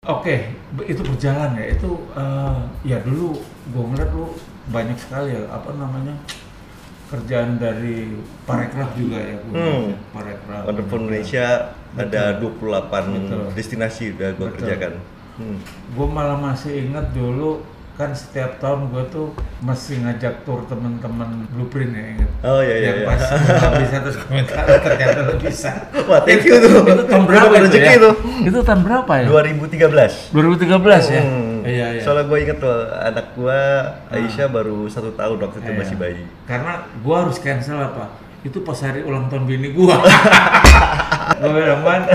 Oke, itu berjalan ya. Itu ya dulu gue ngeliat lu banyak sekali ya apa namanya kerjaan dari Parekraf juga ya. Parekraf. Wonderful Indonesia ada 28 Betul. destinasi udah gue Betul. kerjakan. Gue malah masih ingat dulu kan setiap tahun gue tuh mesti ngajak tur temen-temen Blueprint ya ingat. Oh iya Yang iya. pas nggak bisa terus komentar ternyata lo bisa. Wah, thank you tuh. Itu tahun berapa Dapat itu rezeki ya? tuh. Itu tahun berapa ya? 2013. 2013 ya? Iya iya. Soalnya gue inget tuh anak gue Aisyah baru 1 tahun waktu itu Iya. masih bayi. Karena gua harus cancel apa? Itu pas hari ulang tahun bini gua. Gua bilang, "Man."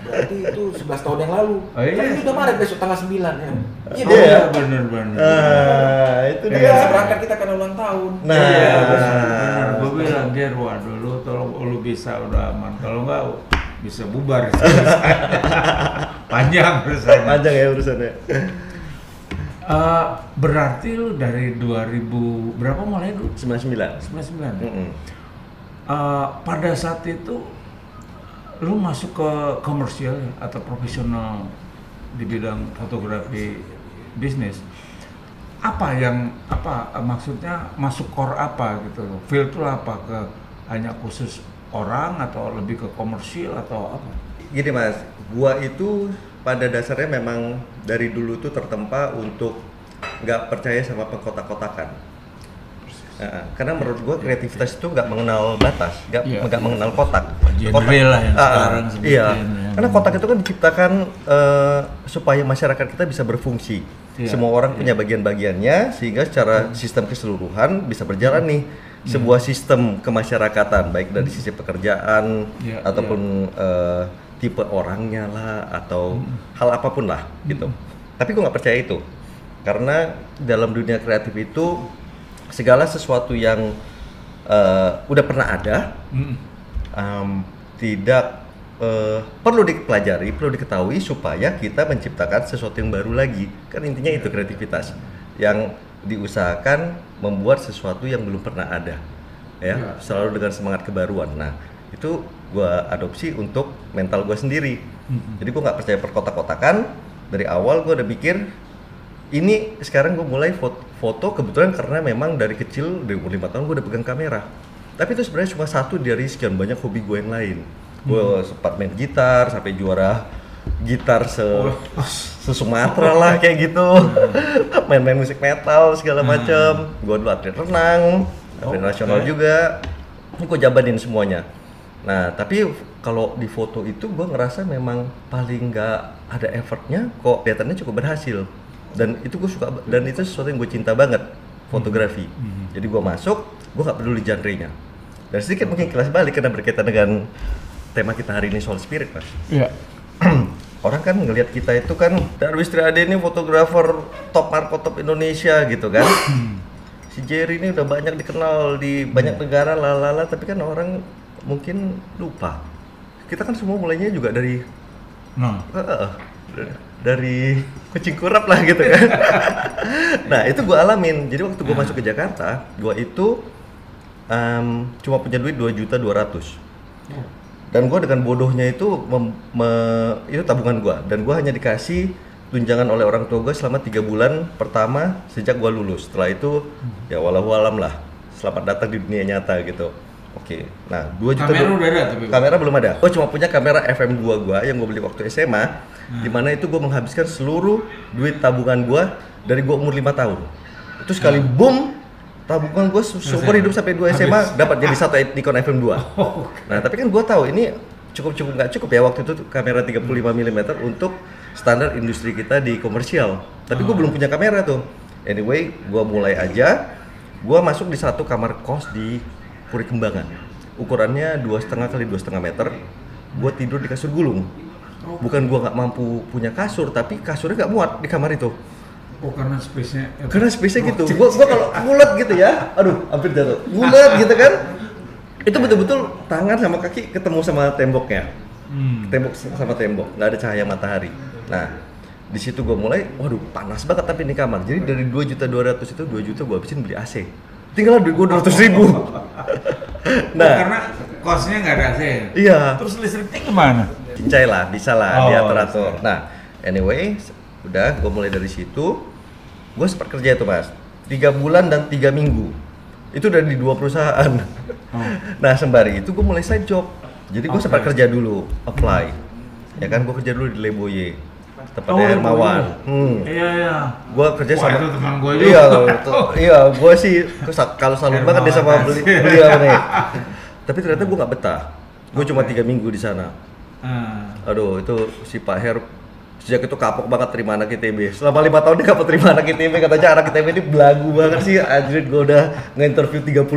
Berarti itu 11 tahun yang lalu. Oh, iya. Kan ini udah Maret besok tanggal 9 ya. Iya Oh, dong. iya, bener. Itu Kita dia. bisa berangkat kita karena ulang tahun. Nah, Iya, bener. Gua bilang, "Ger, waduh lu tolong lu bisa udah aman. Kalau enggak bisa bubar." Panjang urusannya. panjang ya urusannya. Berarti lu dari 2000 berapa mulai dulu? 99. 99. Mm-mm. Pada saat itu lu masuk ke komersial atau profesional di bidang fotografi bisnis, maksudnya masuk core apa gitu loh, field itu apa, ke hanya khusus orang atau lebih ke komersial atau apa? Gini mas, gua itu pada dasarnya memang dari dulu tuh tertempa untuk nggak percaya sama pengkotak-kotakan. Karena menurut gua kreativitas itu nggak mengenal batas, Iya. nggak mengenal kotak. Genre lah yang sekarang sebutin, iya. ya. Karena kotak itu kan diciptakan supaya masyarakat kita bisa berfungsi. Iya. Semua orang punya bagian-bagiannya sehingga secara sistem keseluruhan bisa berjalan nih sebuah sistem kemasyarakatan baik dari sisi pekerjaan Iya, ataupun tipe orangnya lah atau hal apapun lah gitu. Tapi gue nggak percaya itu karena dalam dunia kreatif itu segala sesuatu yang udah pernah ada tidak perlu dipelajari, perlu diketahui supaya kita menciptakan sesuatu yang baru lagi. Kan intinya itu kreativitas yang diusahakan membuat sesuatu yang belum pernah ada, ya selalu dengan semangat kebaruan. Nah itu gue adopsi untuk mental gue sendiri. Jadi gue nggak percaya perkotak-kotakan. Dari awal gue udah pikir ini sekarang gue mulai foto kebetulan karena memang dari kecil dari umur 5 tahun gue udah pegang kamera. Tapi itu sebenarnya cuma satu dari sekian banyak hobi gue yang lain. Gue sempat main gitar sampai juara gitar se-Sumatera lah kayak gitu. Main-main musik metal segala macam. Gue dulu atlet renang, atlet nasional juga. Gue jabanin semuanya. Nah tapi kalau di foto itu gue ngerasa memang paling nggak ada effortnya kok kelihatannya cukup berhasil. Dan itu gue suka, dan itu sesuatu yang gue cinta banget, fotografi. Jadi gue masuk, gue nggak peduli genre-nya. Dan sedikit mungkin kelas balik karena berkaitan dengan tema kita hari ini soal spirit, mas. Iya. Orang kan ngelihat kita itu kan Darwis Triade ini fotografer top markotop Indonesia gitu kan. Si Jerry ini udah banyak dikenal di banyak negara lalala, tapi kan orang mungkin lupa. Kita kan semua mulainya juga dari dari kucing kurap lah gitu kan. Nah itu gue alamin. Jadi waktu gue masuk ke Jakarta, gue itu cuma punya duit 2.200.000. Dan gue dengan bodohnya itu itu tabungan gue. Dan gue hanya dikasih tunjangan oleh orang tua gue selama 3 bulan pertama sejak gue lulus. Setelah itu ya walau alam lah. Selamat datang di dunia nyata gitu. Oke, nah 2 juta Kamera udah ada tapi kamera belum ada. Gue cuma punya kamera FM2 gue yang gue beli waktu SMA, di mana itu gue menghabiskan seluruh duit tabungan gue dari gue umur 5 tahun. Itu sekali boom, tabungan gue seumur hidup sampai 2 SMA dapat jadi satu Nikon FM2. Nah tapi kan gue tahu ini cukup nggak cukup ya waktu itu kamera 35 mm untuk standar industri kita di komersial. Tapi gue belum punya kamera tuh. Anyway, gue mulai aja. Gue masuk di satu kamar kos di Puri Kembangan, ukurannya 2,5 kali 2,5 meter. Gue tidur di kasur gulung. Bukan gue nggak mampu punya kasur, tapi kasurnya nggak muat di kamar itu. Oh karena space-nya. Karena space-nya gitu. Gue kalau ngulet gitu ya, aduh hampir jatuh. Ngulet gitu kan. Itu betul-betul tangan sama kaki ketemu sama temboknya. Tembok sama tembok, nggak ada cahaya matahari. Nah di situ gue mulai, waduh panas banget tapi ini kamar. Jadi dari 2.200.000 itu 2 juta gue habisin beli AC. Tinggal duit gue 200.000. Nah, karena kosnya nggak ada AC. Iya. Terus listriknya kemana? Cincai lah, bisa lah diatur-atur. Nah, anyway, Udah, gue mulai dari situ. Gue sempat kerja itu mas, 3 bulan dan 3 minggu. Itu udah di 2 perusahaan. Nah sembari itu gue mulai side job. Jadi gue sempat kerja dulu, apply. Ya kan, gue kerja dulu di Leboye, tempatnya Hermawan. Iya. Gue kerja sama. Itu teman gue juga. Iya, gue sih kalau salut banget dia sama beliau nih. Tapi ternyata gue nggak betah. Gue cuma 3 minggu di sana. Aduh, itu si Pak Her sejak itu kapok banget terima anak ITB. Selama 5 tahun dia kapok terima anak ITB, katanya anak ITB ini belagu banget sih. Anjir, gue udah nge-interview 52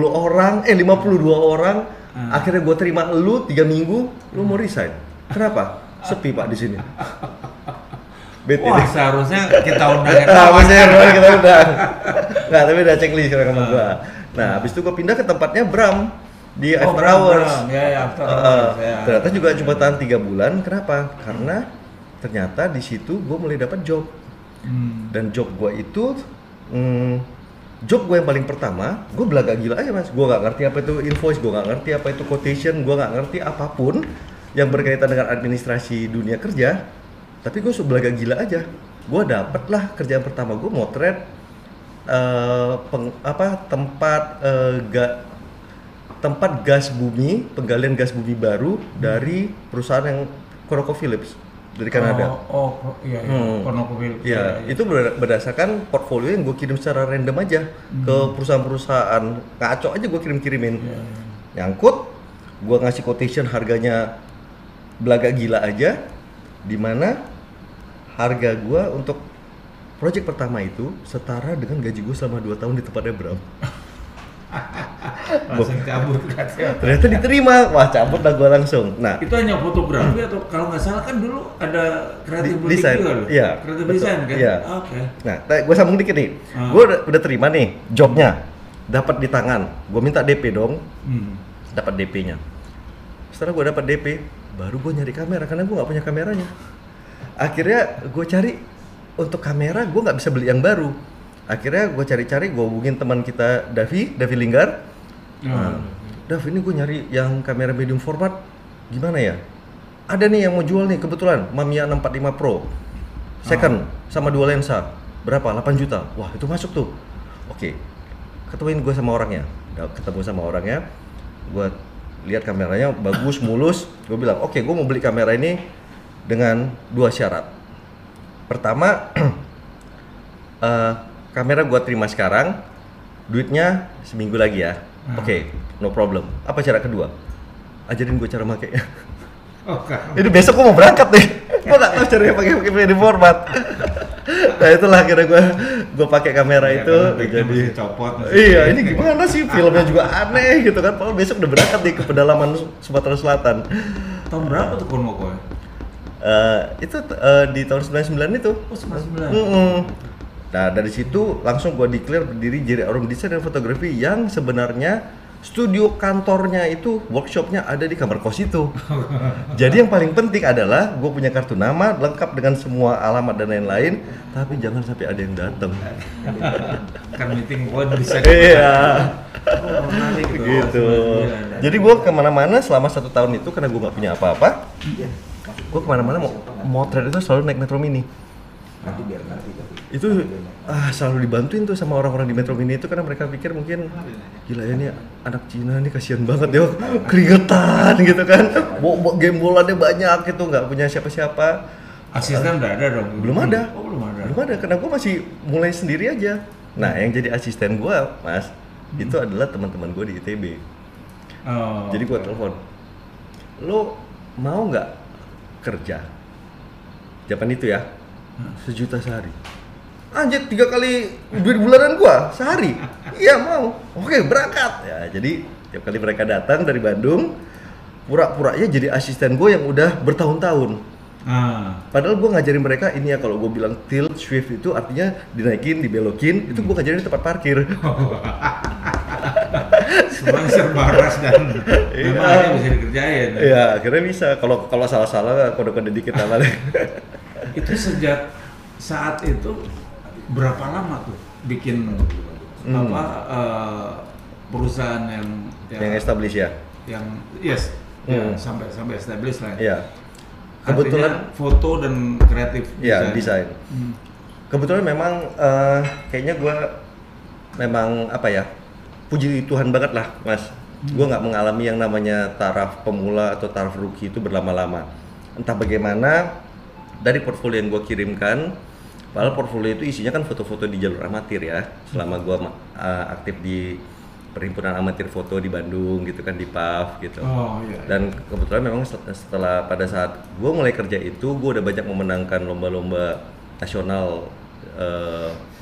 orang. Akhirnya gue terima lu 3 minggu, lu mau resign. Kenapa? Sepi Pak di sini. Wah, seharusnya kita undang harusnya kita undang. Nggak, tapi udah checklist sekarang sama gua. Nah, habis itu gua pindah ke tempatnya Bram di After Hours. After Hours. Ternyata juga cuma tahan 3 bulan. Kenapa? Karena ternyata di situ gua mulai dapat job. Dan job gua itu job gue yang paling pertama, gue belaga gila aja mas. Gue nggak ngerti apa itu invoice, gue nggak ngerti apa itu quotation, gue nggak ngerti apapun yang berkaitan dengan administrasi dunia kerja. Tapi gue belaga gila aja. Gue dapet lah kerjaan pertama gue motret tempat gas bumi, penggalian gas bumi baru dari perusahaan yang ConocoPhillips dari Kanada. Iya. ConocoPhillips. Iya, itu berdasarkan portfolio yang gue kirim secara random aja ke perusahaan-perusahaan ngaco aja gue kirim-kirimin. Nyangkut, gue ngasih quotation harganya belaga gila aja, dimana harga gue untuk project pertama itu setara dengan gaji gue selama 2 tahun di tempatnya Bram. Langsung cabut. Ternyata diterima, wah cabut lah gue langsung. Nah itu hanya fotografi atau kalau nggak salah kan dulu ada kreatif desain juga loh. Iya, kreatif desain kan. Iya. Oke. Nah gue sambung dikit nih. Gue udah terima nih jobnya, dapat di tangan. Gue minta DP dong, dapat DP-nya. Setelah gue dapat DP, baru gue nyari kamera karena gue nggak punya kameranya. Akhirnya gue cari untuk kamera, gue nggak bisa beli yang baru. Akhirnya gue cari-cari, gue hubungin teman kita Davi Linggar. Dav, ini gue nyari yang kamera medium format, gimana ya? Ada nih yang mau jual nih kebetulan, Mamiya 645 Pro second sama 2 lensa, berapa? 8 juta. Wah itu masuk tuh. Oke, ketemuin gue sama orangnya. Ketemu sama orangnya, gue lihat kameranya bagus, mulus. Gue bilang, oke, gue mau beli kamera ini dengan 2 syarat. Pertama, kamera gue terima sekarang, duitnya seminggu lagi ya. Oke, no problem. Apa cara kedua? Ajarin gue cara makainya. Ini besok gue mau berangkat nih. Gue nggak tahu caranya pakai medium format. Nah itulah akhirnya gue pakai kamera ya, itu jadi copot. Iya, ini gimana sih, filmnya juga aneh gitu kan. Padahal besok udah berangkat nih ke pedalaman Sumatera Selatan. Tahun berapa tuh Konoko ya? Itu di tahun 99 itu. Oh 99. Nah dari situ langsung gue declare berdiri jadi Arum Desain dan Fotografi yang sebenarnya studio kantornya itu, workshopnya ada di kamar kos itu. Jadi yang paling penting adalah gue punya kartu nama lengkap dengan semua alamat dan lain-lain, tapi jangan sampai ada yang datang. Kan meeting point bisa. Iya. Gitu. Jadi gue kemana-mana selama 1 tahun itu karena gue nggak punya apa-apa. Gue kemana-mana motret itu selalu naik Metro Mini. Itu selalu dibantuin tuh sama orang-orang di Metro Mini itu karena mereka pikir mungkin gila ya nih anak Cina nih kasihan banget ya, keringetan gitu kan, gembolannya banyak gitu, nggak punya siapa-siapa. Asisten udah ada dong? Belum ada. Oh, belum ada karena gue masih mulai sendiri aja. Nah yang jadi asisten gue mas itu adalah teman-teman gue di ITB. Jadi gue telepon, lo mau nggak kerja Japan itu ya, 1 juta sehari. Anjir, 3 kali duit bulanan gua sehari. Iya mau. Oke, berangkat. Ya, jadi tiap kali mereka datang dari Bandung, pura-puranya jadi asisten gua yang udah bertahun-tahun. Padahal gua ngajarin mereka ini ya, kalau gua bilang tilt shift itu artinya dinaikin, dibelokin, itu gua ngajarin di tempat parkir. Semuanya serba ras dan memang akhirnya bisa dikerjain. Iya, akhirnya bisa. Kalau salah-salah kode-kode dikit apa. Itu sejak saat itu berapa lama tuh bikin perusahaan yang established ya? Yang sampai established lah. Iya. Kebetulan artinya foto dan kreatif. ya desain. Hmm. Kebetulan memang kayaknya gue memang apa ya, puji Tuhan banget lah mas. Gue nggak mengalami yang namanya taraf pemula atau taraf rookie itu berlama-lama. Entah bagaimana dari portfolio yang gue kirimkan, padahal portfolio itu isinya kan foto-foto di jalur amatir ya. Selama gue aktif di Perhimpunan Amatir Foto di Bandung gitu kan, di PAF gitu. Oh iya. Dan kebetulan memang setelah pada saat gue mulai kerja itu, gue udah banyak memenangkan lomba-lomba nasional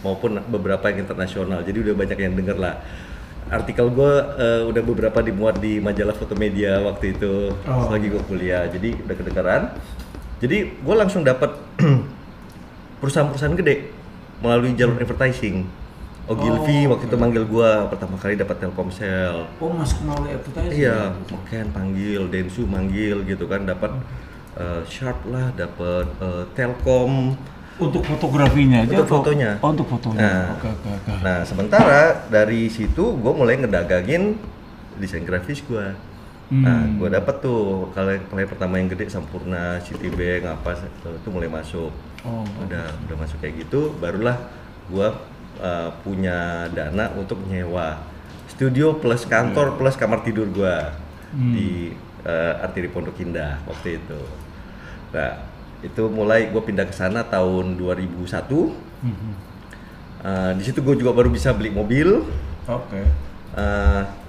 maupun beberapa yang internasional. Jadi udah banyak yang denger lah. Artikel gue udah beberapa dimuat di majalah Foto Media waktu itu lagi gue kuliah. Jadi udah kedengeran. Jadi gue langsung dapat perusahaan-perusahaan gede melalui jalur advertising. Ogilvy waktu itu manggil gua pertama kali dapat Telkomsel. Oh, masuk melalui advertising. Iya, Ken panggil, Densu manggil gitu kan, dapat Sharp lah, dapat Telkom. Untuk fotografinya aja. Untuk fotonya. Oh, untuk fotonya. Nah, Oke. nah sementara dari situ gua mulai ngedagangin desain grafis gua. Nah, gua dapat tuh klien pertama yang gede Sampurna, Citibank apa itu mulai masuk. Oh, udah masuk kayak gitu, barulah gua punya dana untuk nyewa studio plus kantor plus kamar tidur gua di Arteri Pondok Indah waktu itu. Nah, itu mulai gua pindah ke sana tahun 2001. Di situ gua juga baru bisa beli mobil. Oke.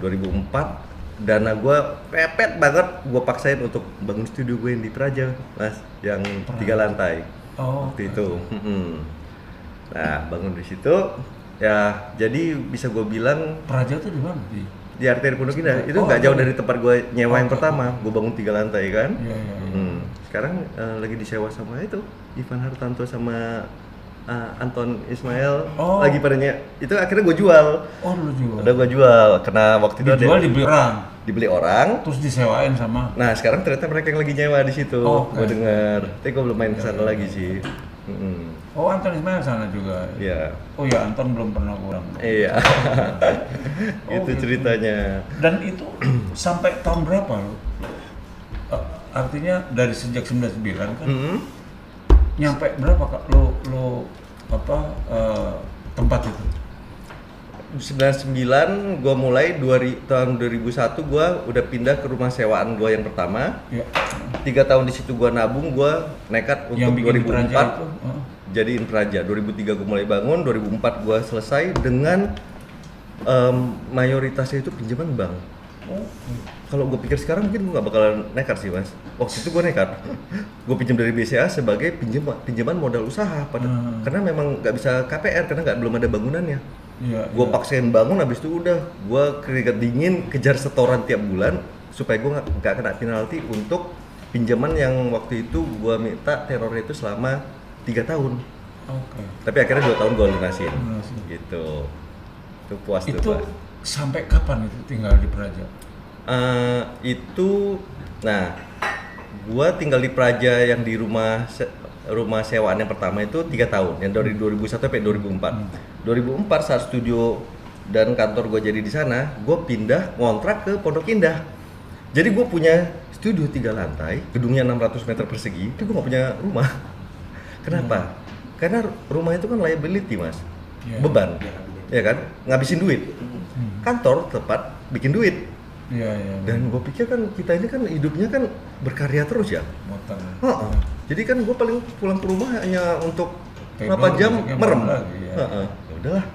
2004 dana gua pepet banget, gua paksain untuk bangun studio gue yang di Praja, Mas, yang 3 lantai. Waktu itu. Nah, bangun di situ ya, jadi bisa gue bilang Praja tuh di mana? di Arteri Pondok Indah. Itu nggak jauh dari tempat gue nyewa yang pertama. Gue bangun 3 lantai kan. Iya. Sekarang lagi disewa sama itu Ivan Hartanto sama Anton Ismail. Lagi padanya. Itu akhirnya gue jual. Oh, lu jual. Udah gue jual karena waktu itu Dijual dibeli orang. Dibeli orang. Terus disewain sama. Nah, sekarang ternyata mereka yang lagi nyewa di situ. Gue dengar. Tapi gue belum main ke sana lagi sih. Oh, Anton Ismail sana juga. Iya. Oh ya, Anton belum pernah pulang. Iya. Itu gitu. ceritanya. Dan itu sampai tahun berapa lo? Artinya dari sejak 99 kan? Nyampe berapa Kak lo tempat itu? 99 gue mulai tahun 2001 gue udah pindah ke rumah sewaan gue yang pertama. Ya. 3 tahun di situ gue nabung, gue nekat untuk 2004 jadiin Praja. 2003 gue mulai bangun, 2004 gue selesai dengan mayoritasnya itu pinjaman bank. Kalau gue pikir sekarang mungkin gue gak bakalan nekat sih mas. Waktu itu gue nekat, gue pinjam dari BCA sebagai pinjaman modal usaha, karena memang gak bisa KPR karena belum ada bangunannya. Gue paksain bangun, habis itu udah gue keringat dingin kejar setoran tiap bulan supaya gue nggak kena penalti untuk pinjaman yang waktu itu gue minta terornya itu selama 3 tahun. Tapi akhirnya 2 tahun gue lunasin. Gitu. Itu puas tuh. Itu sampai kapan itu tinggal di Praja? Gue tinggal di Praja yang di rumah sewaan yang pertama itu 3 tahun, yang dari 2001 sampai 2004. 2004 saat studio dan kantor gue jadi di sana, gue pindah ngontrak ke Pondok Indah. Jadi gue punya studio 3 lantai, gedungnya 600 meter persegi, tapi gue gak punya rumah. Kenapa? Karena rumah itu kan liability mas, beban, ya kan, ngabisin duit. Kantor tepat bikin duit. Dan gue pikir kan kita ini kan hidupnya kan berkarya terus ya. Jadi kan gue paling pulang ke rumah hanya untuk berapa jam merem. Ya udahlah,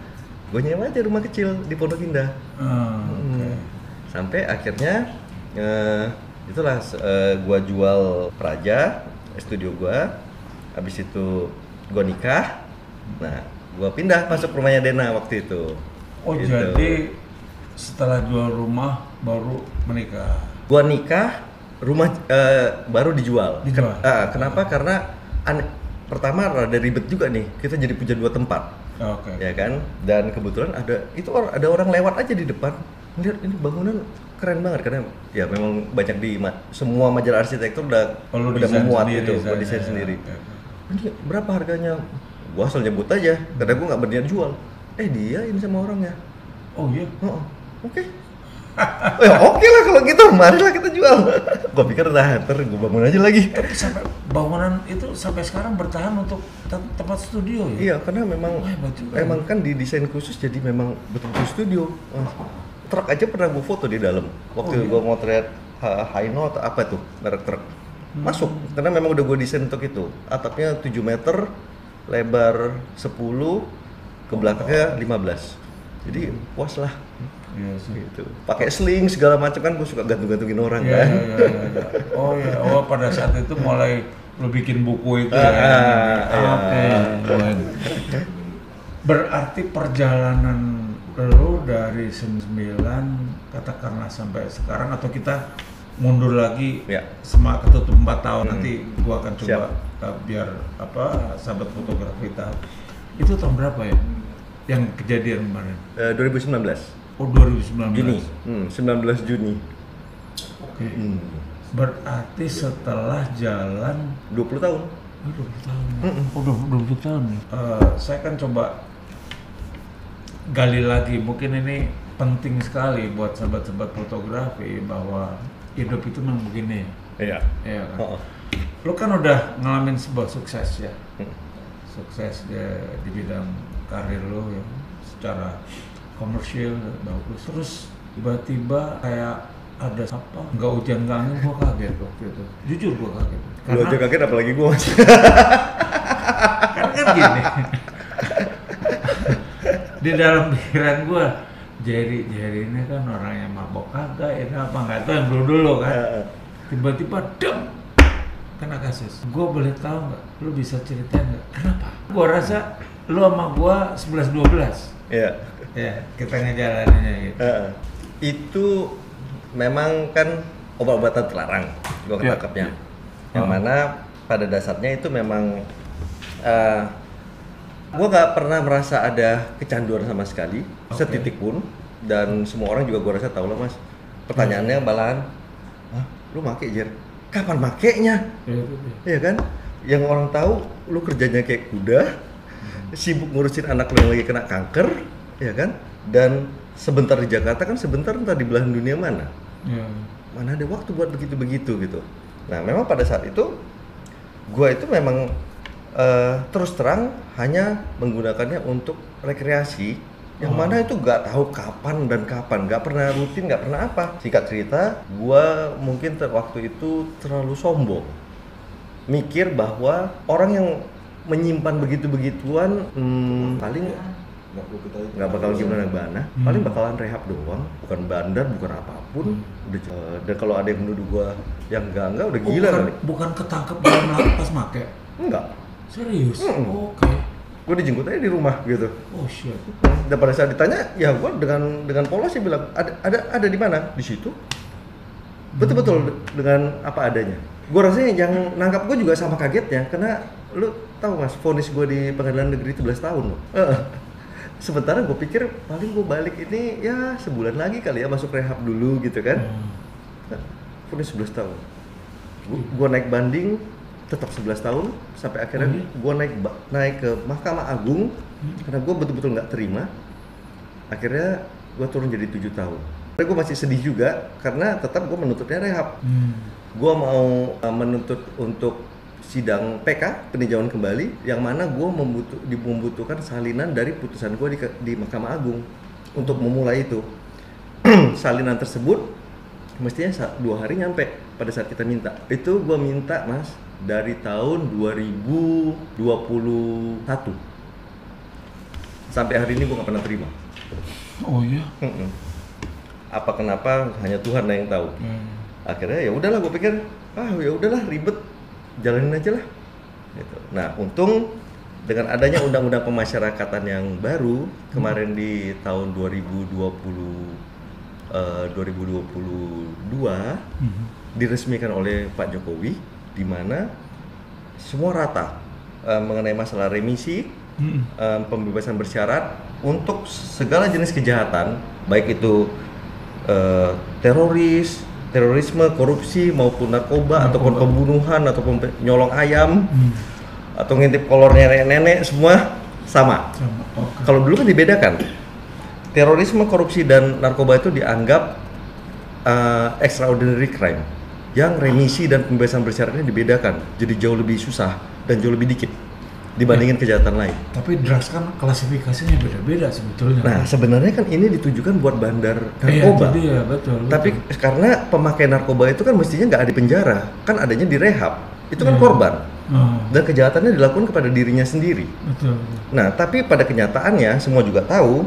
gue nyewa aja rumah kecil di Pondok Indah. Sampai akhirnya itulah gue jual Praja, studio gue. Habis itu gue nikah. Nah, gue pindah masuk rumahnya Dena waktu itu. Oh gitu. Jadi setelah jual rumah baru menikah. Gua nikah, rumah baru dijual. Kenapa? Karena pertama rada ribet juga nih. Kita jadi punya 2 tempat. Ya kan? Dan kebetulan ada orang lewat aja di depan, melihat ini bangunan keren banget karena ya memang banyak di semua majalah arsitektur udah memuat itu, desain sendiri. Ini berapa harganya? Gua asal nyebut aja, karena gua nggak berniat jual. Dia ini sama orangnya. Oh iya? Oke. Oh, ya oke lah kalau gitu, marilah kita jual. Gue pikir ntar gue bangun aja lagi. Sampai bangunan itu sampai sekarang bertahan untuk tempat studio ya? Iya, karena memang Wah, hebat juga. emang kan didesain khusus jadi memang betul-betul studio. Truk aja pernah gue foto di dalam. Waktu iya? gue motret Hino atau apa tuh merek truk. Masuk, karena memang udah gue desain untuk itu. Atapnya 7 meter, lebar 10, ke belakangnya 15. Jadi puas lah. Iya sih. Gitu. Pakai sling segala macam kan, gue suka gantung-gantungin orang Iya, kan. iya. Oh ya, oh pada saat itu mulai lu bikin buku itu ya. iya. Oke. Berarti perjalanan lu dari 99 katakanlah sampai sekarang, atau kita mundur lagi Ya. ketutup 4 tahun nanti gua akan coba Siap. biar sahabat fotografi tahu. Itu tahun berapa ya? Yang kejadian kemarin? 2019. Oh 2019. Juni. 19 Juni. Oke. Berarti setelah jalan 20 tahun. oh, 20 tahun. Oh, 20 tahun nih. Saya kan coba gali lagi. Mungkin ini penting sekali buat sahabat-sahabat fotografi bahwa hidup itu memang begini. Iya. Iya kan? Oh. Lu kan udah ngalamin sebuah sukses ya. Sukses di bidang karir lu ya, secara komersial bagus. Terus tiba-tiba kayak ada apa? Nggak hujan nggak angin, gua kaget waktu itu. Jujur gua kaget. Lu aja kaget apalagi gue masih. Karena kan gini. Di dalam pikiran gua, Jerry ini kan orang yang mabok kagak, ini apa nggak tahu yang dulu kan. Tiba-tiba dem kena kasus. Gua boleh tahu nggak? Lu bisa ceritain nggak? Kenapa? Gua rasa lu sama gua 11-12. Iya. Ya, kita ngejalaninnya gitu. Itu memang kan obat-obatan terlarang gue ketangkapnya. Yang mana pada dasarnya itu memang gue gak pernah merasa ada kecanduan sama sekali, setitik pun. Dan semua orang juga gue rasa tahu lah mas. Pertanyaannya malahan, lu make Jer? Kapan makainya? Iya kan? Yang orang tahu lu kerjanya kayak kuda, sibuk ngurusin anak lu yang lagi kena kanker, ya kan? Dan sebentar di Jakarta kan sebentar, entah di belahan dunia mana. Mana ada waktu buat begitu-begitu gitu. Nah memang pada saat itu gua itu memang terus terang hanya menggunakannya untuk rekreasi, yang mana itu gak tahu kapan, gak pernah rutin, gak pernah apa. Singkat cerita, gua mungkin waktu itu terlalu sombong, mikir bahwa orang yang menyimpan begitu-begituan paling nggak bakal gimana, paling bakalan rehab doang, bukan bandar, bukan apapun. Dan kalau ada yang menuduh gua yang enggak udah gila kali. Bukan ketangkep dalam laut pas make? Enggak. Serius? Oke. Gue dijemput aja di rumah gitu. Oh shit. Dan pada saat ditanya, ya gua dengan polos sih bilang ada di mana? Di situ. Betul-betul dengan apa adanya. Gua rasanya yang nangkap gua juga sama kagetnya, karena lu tahu mas, vonis gua di pengadilan negeri 11 tahun loh. Sementara gue pikir paling gue balik ini ya sebulan lagi kali ya, masuk rehab dulu gitu kan. Vonis 11 tahun. Gue naik banding tetap 11 tahun sampai akhirnya gue naik ke Mahkamah Agung karena gue betul-betul nggak terima. Akhirnya gue turun jadi 7 tahun. Tapi gue masih sedih juga karena tetap gue menuntutnya rehab. Gue mau menuntut untuk sidang PK, peninjauan kembali, yang mana gue membutuhkan salinan dari putusan gue di Mahkamah Agung untuk memulai itu. Salinan tersebut mestinya 2 hari nyampe pada saat kita minta. Itu gue minta mas dari tahun 2021 sampai hari ini gue nggak pernah terima. Oh iya? Apa kenapa hanya Tuhan yang tahu. Akhirnya ya udahlah, gue pikir ya udahlah, ribet, jalanin aja lah gitu. Nah untung dengan adanya undang-undang pemasyarakatan yang baru kemarin di tahun 2022 diresmikan oleh Pak Jokowi, di mana semua rata mengenai masalah remisi, pembebasan bersyarat untuk segala jenis kejahatan, baik itu terorisme, korupsi maupun narkoba, ataupun pembunuhan, ataupun nyolong ayam, atau ngintip kolor nenek-nenek, semua sama. Okay. Kalau dulu kan dibedakan, terorisme, korupsi dan narkoba itu dianggap extraordinary crime yang remisi dan pembebasan bersyaratnya dibedakan, jadi jauh lebih susah dan jauh lebih dikit dibandingin kejahatan lain. Tapi drugs kan klasifikasinya beda-beda sebetulnya. Nah, sebenarnya kan ini ditujukan buat bandar iya, narkoba. iya, betul. Tapi karena pemakai narkoba itu kan mestinya nggak ada di penjara, kan adanya di rehab. Itu kan korban. Dan kejahatannya dilakukan kepada dirinya sendiri. Betul. Nah, tapi pada kenyataannya semua juga tahu,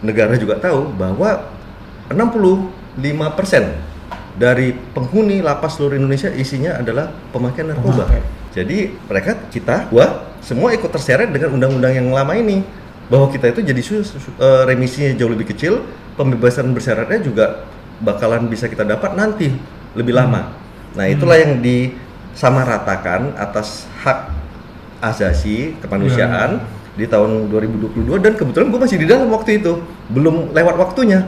negara juga tahu bahwa 65% dari penghuni lapas seluruh Indonesia isinya adalah pemakai narkoba. Jadi gua semua ikut terseret dengan undang-undang yang lama ini, bahwa kita itu jadi remisinya jauh lebih kecil, pembebasan bersyaratnya juga bakalan bisa kita dapat nanti lebih lama. Nah, itulah yang disamaratakan atas hak asasi kemanusiaan di tahun 2022, dan kebetulan gue masih di dalam waktu itu, belum lewat waktunya.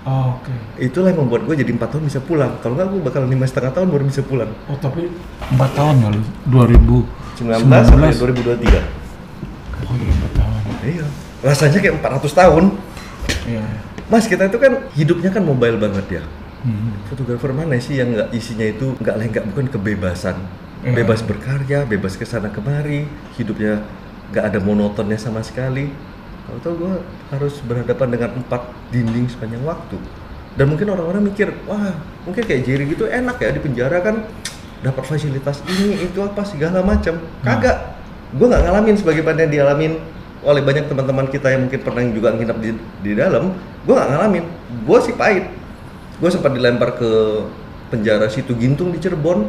Oke. Itulah yang membuat gue jadi 4 tahun bisa pulang. Kalau nggak gue bakalan 5,5 tahun baru bisa pulang. Oh, tapi 4 tahun lalu 2019 sampai 2023. Oh iya, 4 tahun. Iya. Rasanya kayak 400 tahun. Iya. Mas, kita itu kan hidupnya kan mobile banget ya. Fotografer mana sih yang nggak isinya itu nggak lain nggak bukan kebebasan, bebas berkarya, bebas kesana kemari, hidupnya nggak ada monotonnya sama sekali. Kalau tau gue harus berhadapan dengan 4 dinding sepanjang waktu. Dan mungkin orang-orang mikir, wah mungkin kayak Jerry gitu enak ya di penjara kan, dapat fasilitas ini itu apa segala macam. Kagak, gue nggak ngalamin sebagaimana yang dialamin oleh banyak teman-teman kita yang mungkin pernah juga nginap di dalam. Gue nggak ngalamin, gue sih pahit. Gue sempat dilempar ke penjara Situ Gintung di Cirebon,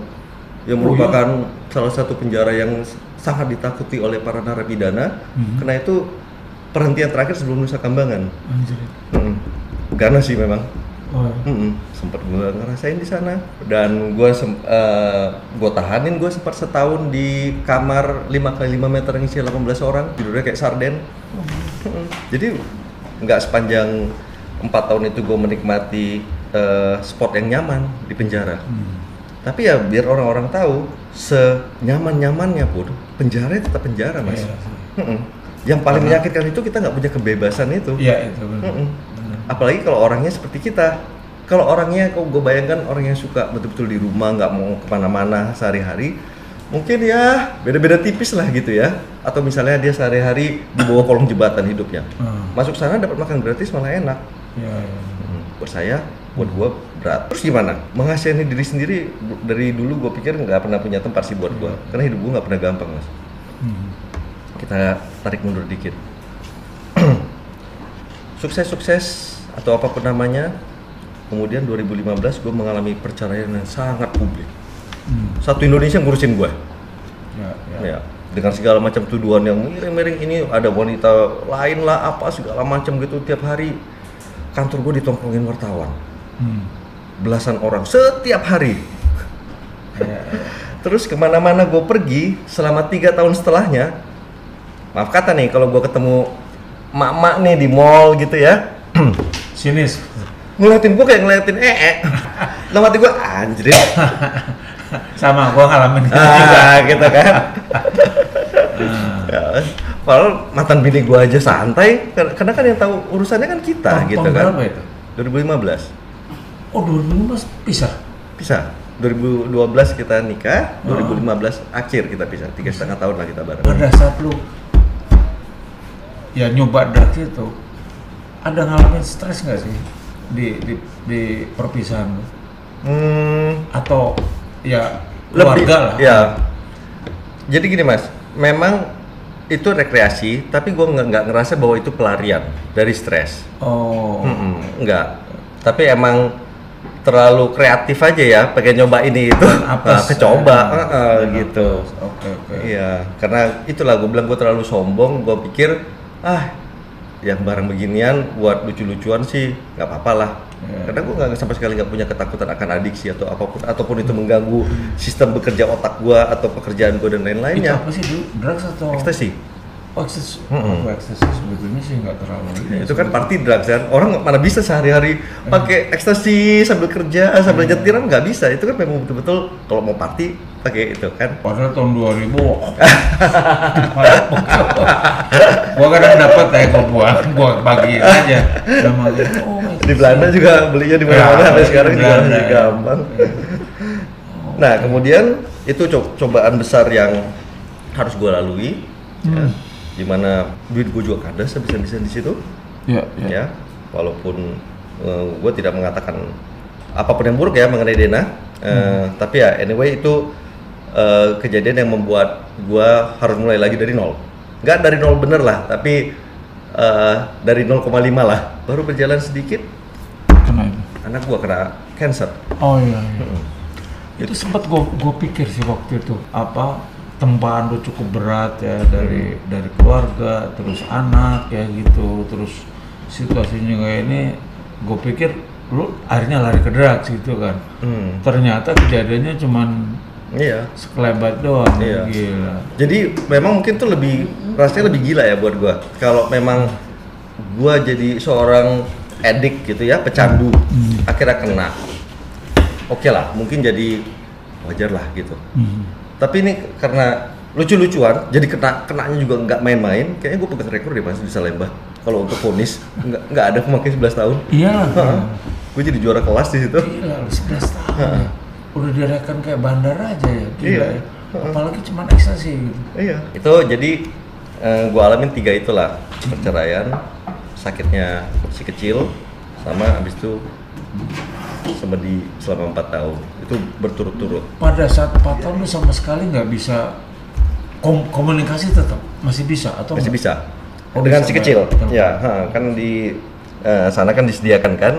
yang merupakan salah satu penjara yang sangat ditakuti oleh para narapidana. Karena itu perhentian terakhir sebelum Nusa Kambangan. Ganas sih memang. Sempat gue ngerasain di sana, dan gue tahanin, gue sempat setahun di kamar 5x5 meter yang isi 18 orang, tidurnya kayak sarden. Jadi nggak sepanjang 4 tahun itu gue menikmati spot yang nyaman di penjara. Tapi ya biar orang-orang tahu, senyaman-nyamannya pun penjara itu tetap penjara, Mas. Yang paling menyakitkan itu kita nggak punya kebebasan itu. Iya, itu benar. Apalagi kalau orangnya seperti kita. Kalau orangnya, kok gue bayangkan orang yang suka betul-betul di rumah, nggak mau kemana-mana sehari-hari, mungkin ya beda-beda tipis lah gitu ya. Atau misalnya dia sehari-hari di bawah kolong jembatan hidupnya, masuk sana dapat makan gratis malah enak. Buat saya, buat gue berat. Terus gimana? Mengasihani diri sendiri dari dulu gue pikir nggak pernah punya tempat sih buat gue, karena hidup gue nggak pernah gampang, Mas. Kita tarik mundur dikit. Sukses-sukses atau apapun namanya, kemudian 2015 gue mengalami perceraian yang sangat publik. Satu Indonesia ngurusin gue. Ya, dengan segala macam tuduhan yang miring-miring, ini ada wanita lain lah, apa segala macam gitu. Tiap hari kantor gue ditongkrongin wartawan. Belasan orang setiap hari. Terus kemana-mana gue pergi selama 3 tahun setelahnya, maaf kata nih, kalau gue ketemu mak-mak nih di mall gitu ya, sinis, ngeliatin gue kayak ngeliatin dalam hati gue, anjir. Sama, gue ngalamin juga gitu kan. Ya, padahal mantan bini gue aja santai, karena kan yang tahu urusannya kan kita gitu kan. Tahun berapa itu? 2015. Oh, 2015 pisah? Pisah. 2012 kita nikah, 2015 akhir kita pisah, 3,5 tahun lah kita bareng. Pada saat lu ya nyoba drugs itu, ada ngalamin stres nggak sih di perpisahan lu? Atau ya keluarga lah? Ya, jadi gini Mas, memang itu rekreasi, tapi gue nggak ngerasa bahwa itu pelarian dari stres. Enggak, tapi emang terlalu kreatif aja ya, pengen nyoba ini itu, kecoba gitu. Oke. Iya, karena itulah gue bilang gue terlalu sombong, gue pikir yang barang beginian buat lucu-lucuan sih nggak apa-apa lah. Karena gue nggak sama sekali nggak punya ketakutan akan adiksi atau apapun itu mengganggu sistem bekerja otak gue atau pekerjaan gue dan lain-lainnya. Itu apa sih dulu? Drugs atau? Ekstasi. Ekstasi sebetulnya sih nggak terlalu. Itu kan party drugs kan, orang mana bisa sehari-hari pakai ekstasi sambil kerja, sambil nyetir kan nggak bisa. Itu kan memang betul-betul kalau mau party pakai itu kan. Padahal tahun 2000 gua kadang dapat gua bagiin aja sama Di Belanda juga belinya di mana-mana, sampai sekarang juga masih gampang. Nah, kemudian itu cobaan besar yang harus gua lalui, ya, dimana duit gue juga kandas habis-habisan di situ. Ya, walaupun gue tidak mengatakan apapun yang buruk ya mengenai Dena, tapi ya anyway itu kejadian yang membuat gue harus mulai lagi dari nol. Nggak dari nol bener lah, tapi dari 0,5 lah. Baru berjalan sedikit, anak gue kena cancer. Oh iya. Itu sempat gue pikir sih waktu itu tempaan lu cukup berat ya dari keluarga, terus anak ya gitu, terus situasinya kayak ini, gue pikir lu akhirnya lari ke drugs gitu kan. Ternyata kejadiannya cuman sekelebat doang. Gila. Jadi memang mungkin tuh rasanya lebih gila ya buat gue. Kalau memang gue jadi seorang addict gitu ya, pecandu, akhirnya kena. Oke lah, mungkin jadi wajar lah gitu. Tapi ini karena lucu-lucuan, jadi kenanya juga nggak main-main. Kayaknya gue pegang rekor deh masih bisa Lembah. Kalau untuk vonis nggak ada pemakai 11 tahun. Iya. Gue jadi juara kelas di situ. Gila, 11 tahun. Udah direkan kayak bandar aja ya. Gila ya. Apalagi cuma ekstasi gitu. Iya. Itu jadi gue alamin 3 itulah, perceraian, sakitnya si kecil, sama abis itu semedi selama 4 tahun. Itu berturut-turut. Pada saat 4 tahun lu sama sekali nggak bisa komunikasi, tetap masih bisa atau masih enggak? bisa dengan si kecil ya, kan di sana kan disediakan kan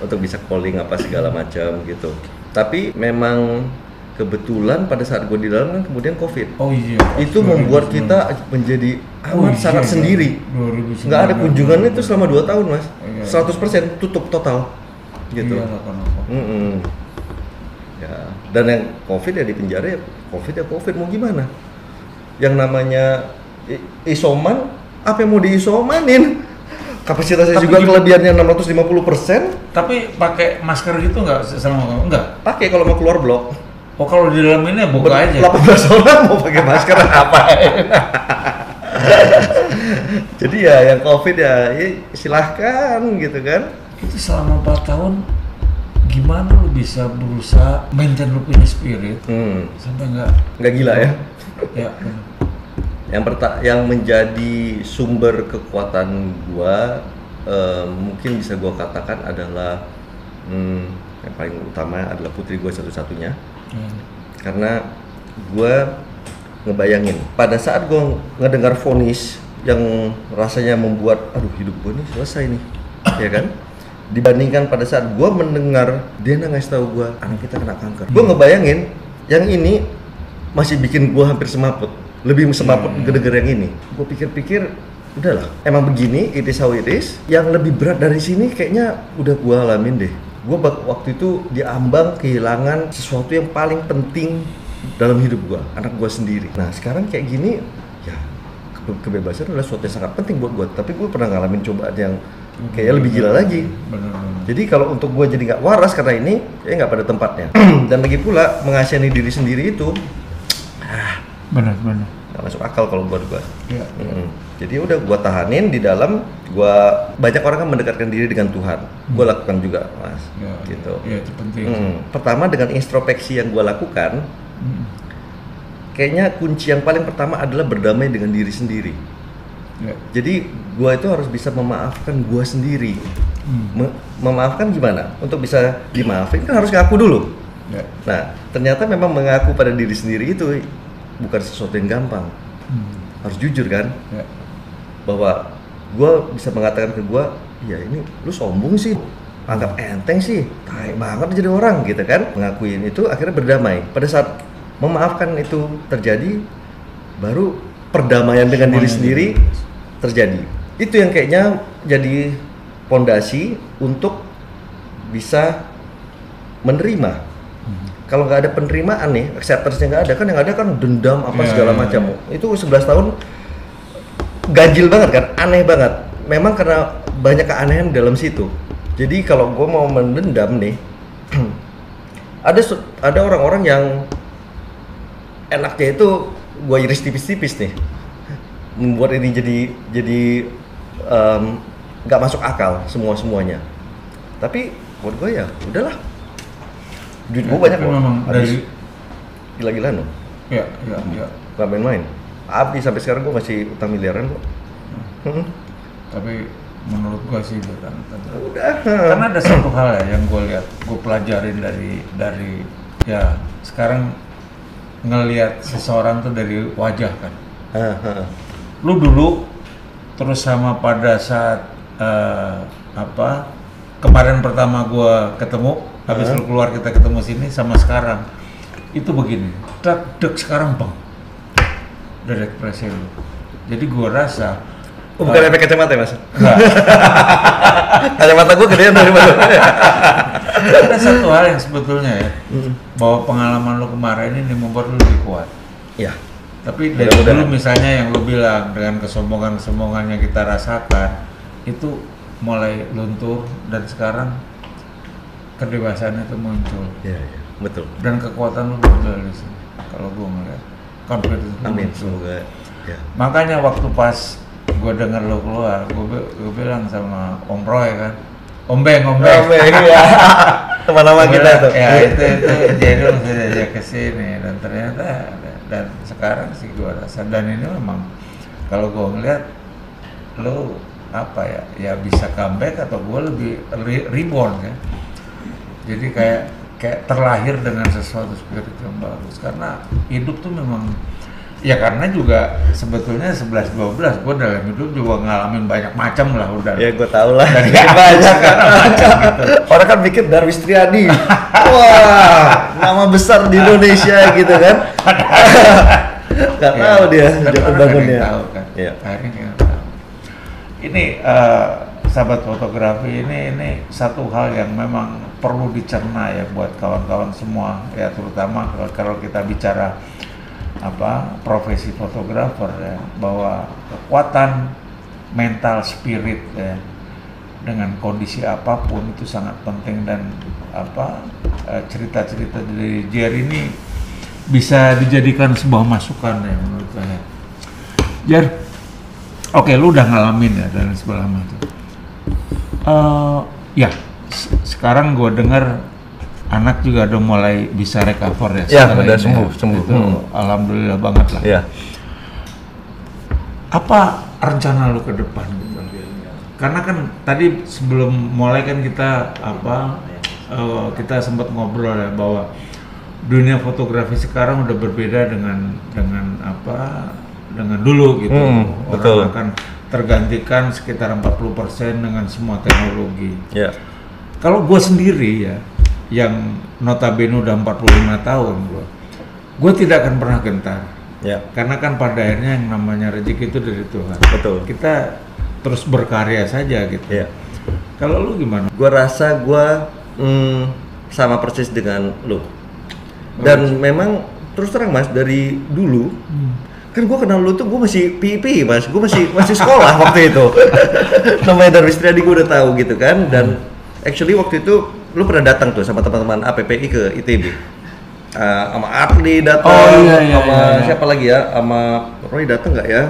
untuk bisa calling apa segala macam gitu. Tapi memang kebetulan pada saat gue di dalam kan kemudian COVID. Oh iya. Itu membuat kita menjadi sangat sendiri. Nggak ada kunjungan itu selama 2 tahun mas. 100% tutup total gitu. Ya, dan yang COVID ya di penjara ya COVID mau gimana? Yang namanya isoman, apa yang mau diisomanin? Kapasitasnya juga kelebihannya 650%. Tapi pakai masker gitu nggak selama enggak? Pakai kalau mau keluar blok. Oh kalau di dalam ini buka aja. 18 orang mau pakai masker ngapain? Jadi ya yang COVID ya silahkan gitu kan. Itu selama 4 tahun gimana lu bisa berusaha maintain lu punya spirit sampai nggak gila ya? Ya. Yang menjadi sumber kekuatan gua mungkin bisa gua katakan adalah yang paling utama adalah putri gua satu-satunya. Karena gua ngebayangin pada saat gua ngedengar vonis yang rasanya membuat aduh hidup gua nih selesai nih, ya kan? Dibandingkan pada saat gue mendengar Dena ngasih tahu gue anak kita kena kanker, gue ngebayangin yang ini masih bikin gue hampir semaput, lebih semaput gara-gara yang ini. Gue pikir-pikir udahlah, emang begini, it is how it is. Yang lebih berat dari sini kayaknya udah gue alamin deh. Gue waktu itu diambang kehilangan sesuatu yang paling penting dalam hidup gue, anak gue sendiri. Nah sekarang kayak gini ya kebebasan adalah sesuatu yang sangat penting buat gue, tapi gue pernah ngalamin cobaan yang kayaknya lebih gila lagi. Jadi kalau untuk gue jadi nggak waras karena ini, kayaknya nggak pada tempatnya. Dan lagi pula mengasihani diri sendiri itu, benar. Nggak masuk akal kalau buat gue. Jadi udah gue tahanin di dalam. Banyak orang kan mendekatkan diri dengan Tuhan. Gue lakukan juga, mas. Gitu. Ya itu penting. Pertama dengan introspeksi yang gue lakukan, kayaknya kunci yang paling pertama adalah berdamai dengan diri sendiri. Jadi gua itu harus bisa memaafkan gua sendiri. Memaafkan gimana? Untuk bisa dimaafin kan harus ngaku dulu. Nah, ternyata memang mengaku pada diri sendiri itu bukan sesuatu yang gampang. Harus jujur kan? Bahwa gua bisa mengatakan ke gua, ya ini lu sombong sih, anggap enteng sih, tai banget jadi orang gitu kan. Mengakuin itu akhirnya berdamai. Pada saat memaafkan itu terjadi, baru perdamaian dengan diri sendiri terjadi. Itu yang kayaknya jadi pondasi untuk bisa menerima. Kalau nggak ada penerimaan nih, acceptance-nya nggak ada kan, yang ada kan dendam apa segala macam. Itu 11 tahun ganjil banget kan, aneh banget. Memang karena banyak keanehan dalam situ. Jadi kalau gue mau mendendam nih, ada orang-orang yang enaknya itu gue iris tipis-tipis nih, membuat ini jadi nggak masuk akal semuanya. Tapi buat gue ya udahlah, duit gue banyak kok, memang habis dari gila-gilaan loh, ya nggak main-main. Abis sampai sekarang gue masih utang miliaran kok. tapi menurut gua sih bukan. Udah. Karena ada satu hal ya yang gue lihat, gue pelajarin dari ya sekarang ngelihat seseorang tuh dari wajah kan. Lu dulu terus sama pada saat kemarin pertama gue ketemu, habis lu keluar kita ketemu sini sama sekarang itu begini, dek sekarang bang, dari ekspresi lu. Jadi gue rasa Bukan efek kacamata ya mas? enggak. Kacamata gue gedean dari mana? Ada satu hal yang sebetulnya ya, bahwa pengalaman lu kemarin ini membuat lu lebih kuat. Ya. Tapi dari dulu misalnya yang lu bilang dengan kesombongan yang kita rasakan itu mulai luntur dan sekarang kedewasaan itu muncul. Iya, betul. Dan kekuatan lu muncul di sini. Kalau gua ngeliat confidence. Amin, semoga. Ya. Makanya waktu pas gue denger lo keluar, gue bilang sama Om Roy kan, Om Beng iya. Teman-teman kita tuh. Ya itu jadi lo sudah ajak ke sini dan ternyata dan sekarang sih gue rasa dan ini memang kalau gue ngeliat lo ya bisa comeback atau gue lebih reborn kan. Jadi kayak terlahir dengan sesuatu spirit yang bagus karena hidup tuh memang ya karena juga sebetulnya 11-12 gue dalam hidup juga ngalamin banyak macam lah udah. Ya gue tau lah. Dari banyak macam gitu. Orang kan mikir Darwis Triadi. Wah, nama besar di Indonesia gitu kan. Gak tahu dia jatuh bangunnya. Tahu kan. Iya. Akhirnya kita tahu. Ini sahabat fotografi ini satu hal yang memang perlu dicerna ya buat kawan-kawan semua ya terutama kalau kita bicara profesi fotografer ya, bahwa kekuatan mental spirit ya, dengan kondisi apapun itu sangat penting dan cerita-cerita dari Jer ini bisa dijadikan sebuah masukan ya menurut saya. Jer, oke, lu udah ngalamin ya dan segala macam. Ya, sekarang gue dengar anak juga udah mulai bisa recover ya. Ya, udah sembuh. Itu alhamdulillah banget lah. Ya. Apa rencana lu ke depan gitu? Karena kan tadi sebelum mulai kan kita kita sempat ngobrol ya bahwa dunia fotografi sekarang udah berbeda dengan dulu gitu. Orang betul. akan tergantikan sekitar 40% dengan semua teknologi. Ya. Kalau gue sendiri ya, yang notabene udah 45 tahun gue tidak akan pernah gentar. Ya. Karena kan pada akhirnya yang namanya rezeki itu dari Tuhan. Betul. Kita terus berkarya saja gitu. Ya. Kalau lu gimana? Gue rasa gue sama persis dengan lu. Dan memang terus terang mas dari dulu kan gue kenal lu tuh gue masih PIP mas, gue masih sekolah waktu itu. Namanya Darwis Triadi gue udah tahu gitu kan dan actually waktu itu lu pernah datang tuh sama teman-teman APPI ke ITB. Sama Arli datang, sama siapa lagi ya? Sama Roy datang nggak ya?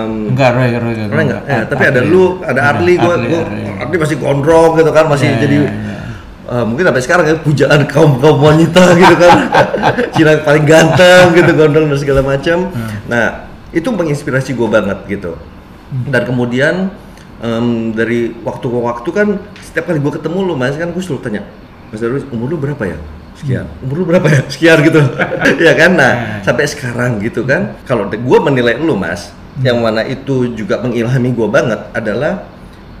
Enggak, Roy enggak. Ya, tapi ada lu, ada Arli, Arli masih gondrong gitu kan, masih jadi mungkin sampai sekarang ya pujaan kaum wanita gitu kan. Cina paling ganteng gitu, gondrong dan segala macam. Nah, itu menginspirasi gue banget gitu. Dan kemudian dari waktu ke waktu kan setiap kali gue ketemu lu mas kan gue selalu tanya, Mas Darwis umur lu berapa ya? Sekian. Umur lu berapa ya? Sekian gitu. Ya kan? Nah, sampai sekarang gitu kan. Kalau gue menilai lu mas, yang mana itu juga mengilhami gue banget adalah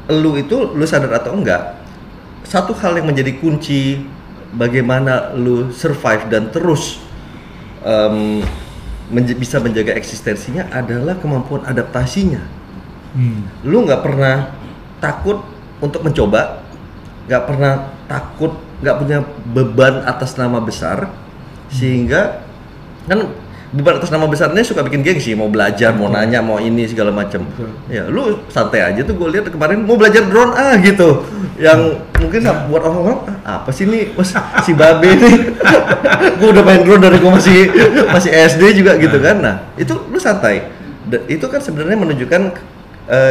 lu itu lu sadar atau enggak, satu hal yang menjadi kunci bagaimana lu survive dan terus bisa menjaga eksistensinya adalah kemampuan adaptasinya. Lu nggak pernah takut untuk mencoba, nggak pernah takut, nggak punya beban atas nama besar, sehingga kan atas nama besarnya suka bikin gengsi, mau belajar, mau nanya, mau ini segala macam. Ya, lu santai aja tuh. Gue lihat kemarin mau belajar drone gitu, yang mungkin buat orang-orang apa sih nih mas si babe nih. Gue udah main drone dari gue masih SD juga gitu kan. Nah itu lu santai. Itu kan sebenarnya menunjukkan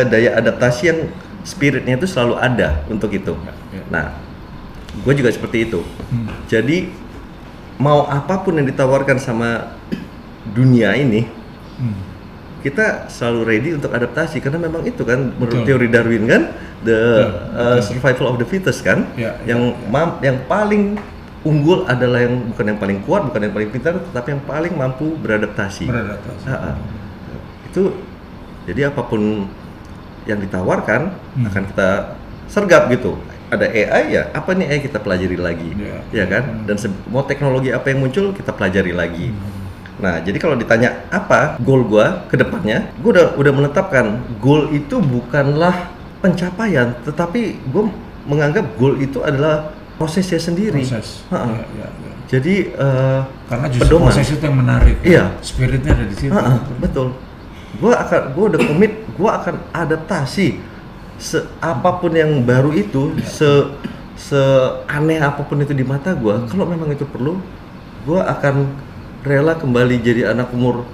daya adaptasi yang spiritnya itu selalu ada untuk itu. Nah, gue juga seperti itu. Jadi mau apapun yang ditawarkan sama dunia ini, kita selalu ready untuk adaptasi karena memang itu kan menurut teori Darwin kan, survival of the fittest kan, yang paling unggul adalah yang bukan yang paling kuat, bukan yang paling pintar, tetapi yang paling mampu beradaptasi. Itu jadi apapun yang ditawarkan akan kita sergap gitu. Ada AI ya, apa nih AI kita pelajari lagi, ya kan? Dan mau teknologi apa yang muncul kita pelajari lagi. Nah, jadi kalau ditanya apa goal gua ke depannya, gua udah menetapkan goal itu bukanlah pencapaian, tetapi gua menganggap goal itu adalah prosesnya sendiri. Jadi karena justru proses itu yang menarik. Iya. Spiritnya ada di situ. Betul. Gua udah komit, gua akan adaptasi apapun yang baru itu, seaneh apapun itu di mata gua. Kalau memang itu perlu, gua akan rela kembali jadi anak umur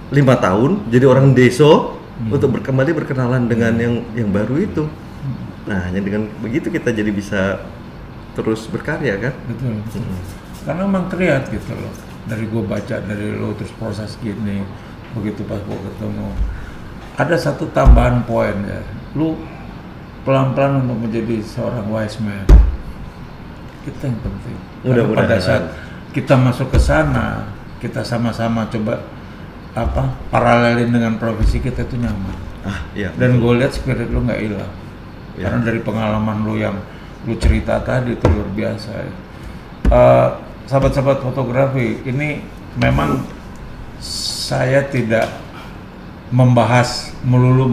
5 tahun, jadi orang deso untuk kembali berkenalan dengan yang baru itu. Nah, dengan begitu kita jadi bisa terus berkarya kan? Betul. Karena memang terlihat gitu loh. Dari gua baca dari lo terus proses gini, begitu pas gua ketemu, ada satu tambahan poin ya. Lu pelan-pelan untuk menjadi seorang wise man. Itu yang penting. Pada saat kita masuk ke sana, kita sama-sama coba paralelin dengan profesi kita itu nyaman. Dan gue lihat spirit lu nggak hilang. Karena dari pengalaman lu yang lu cerita tadi itu luar biasa. Sahabat-sahabat fotografi, ini memang saya tidak membahas melulu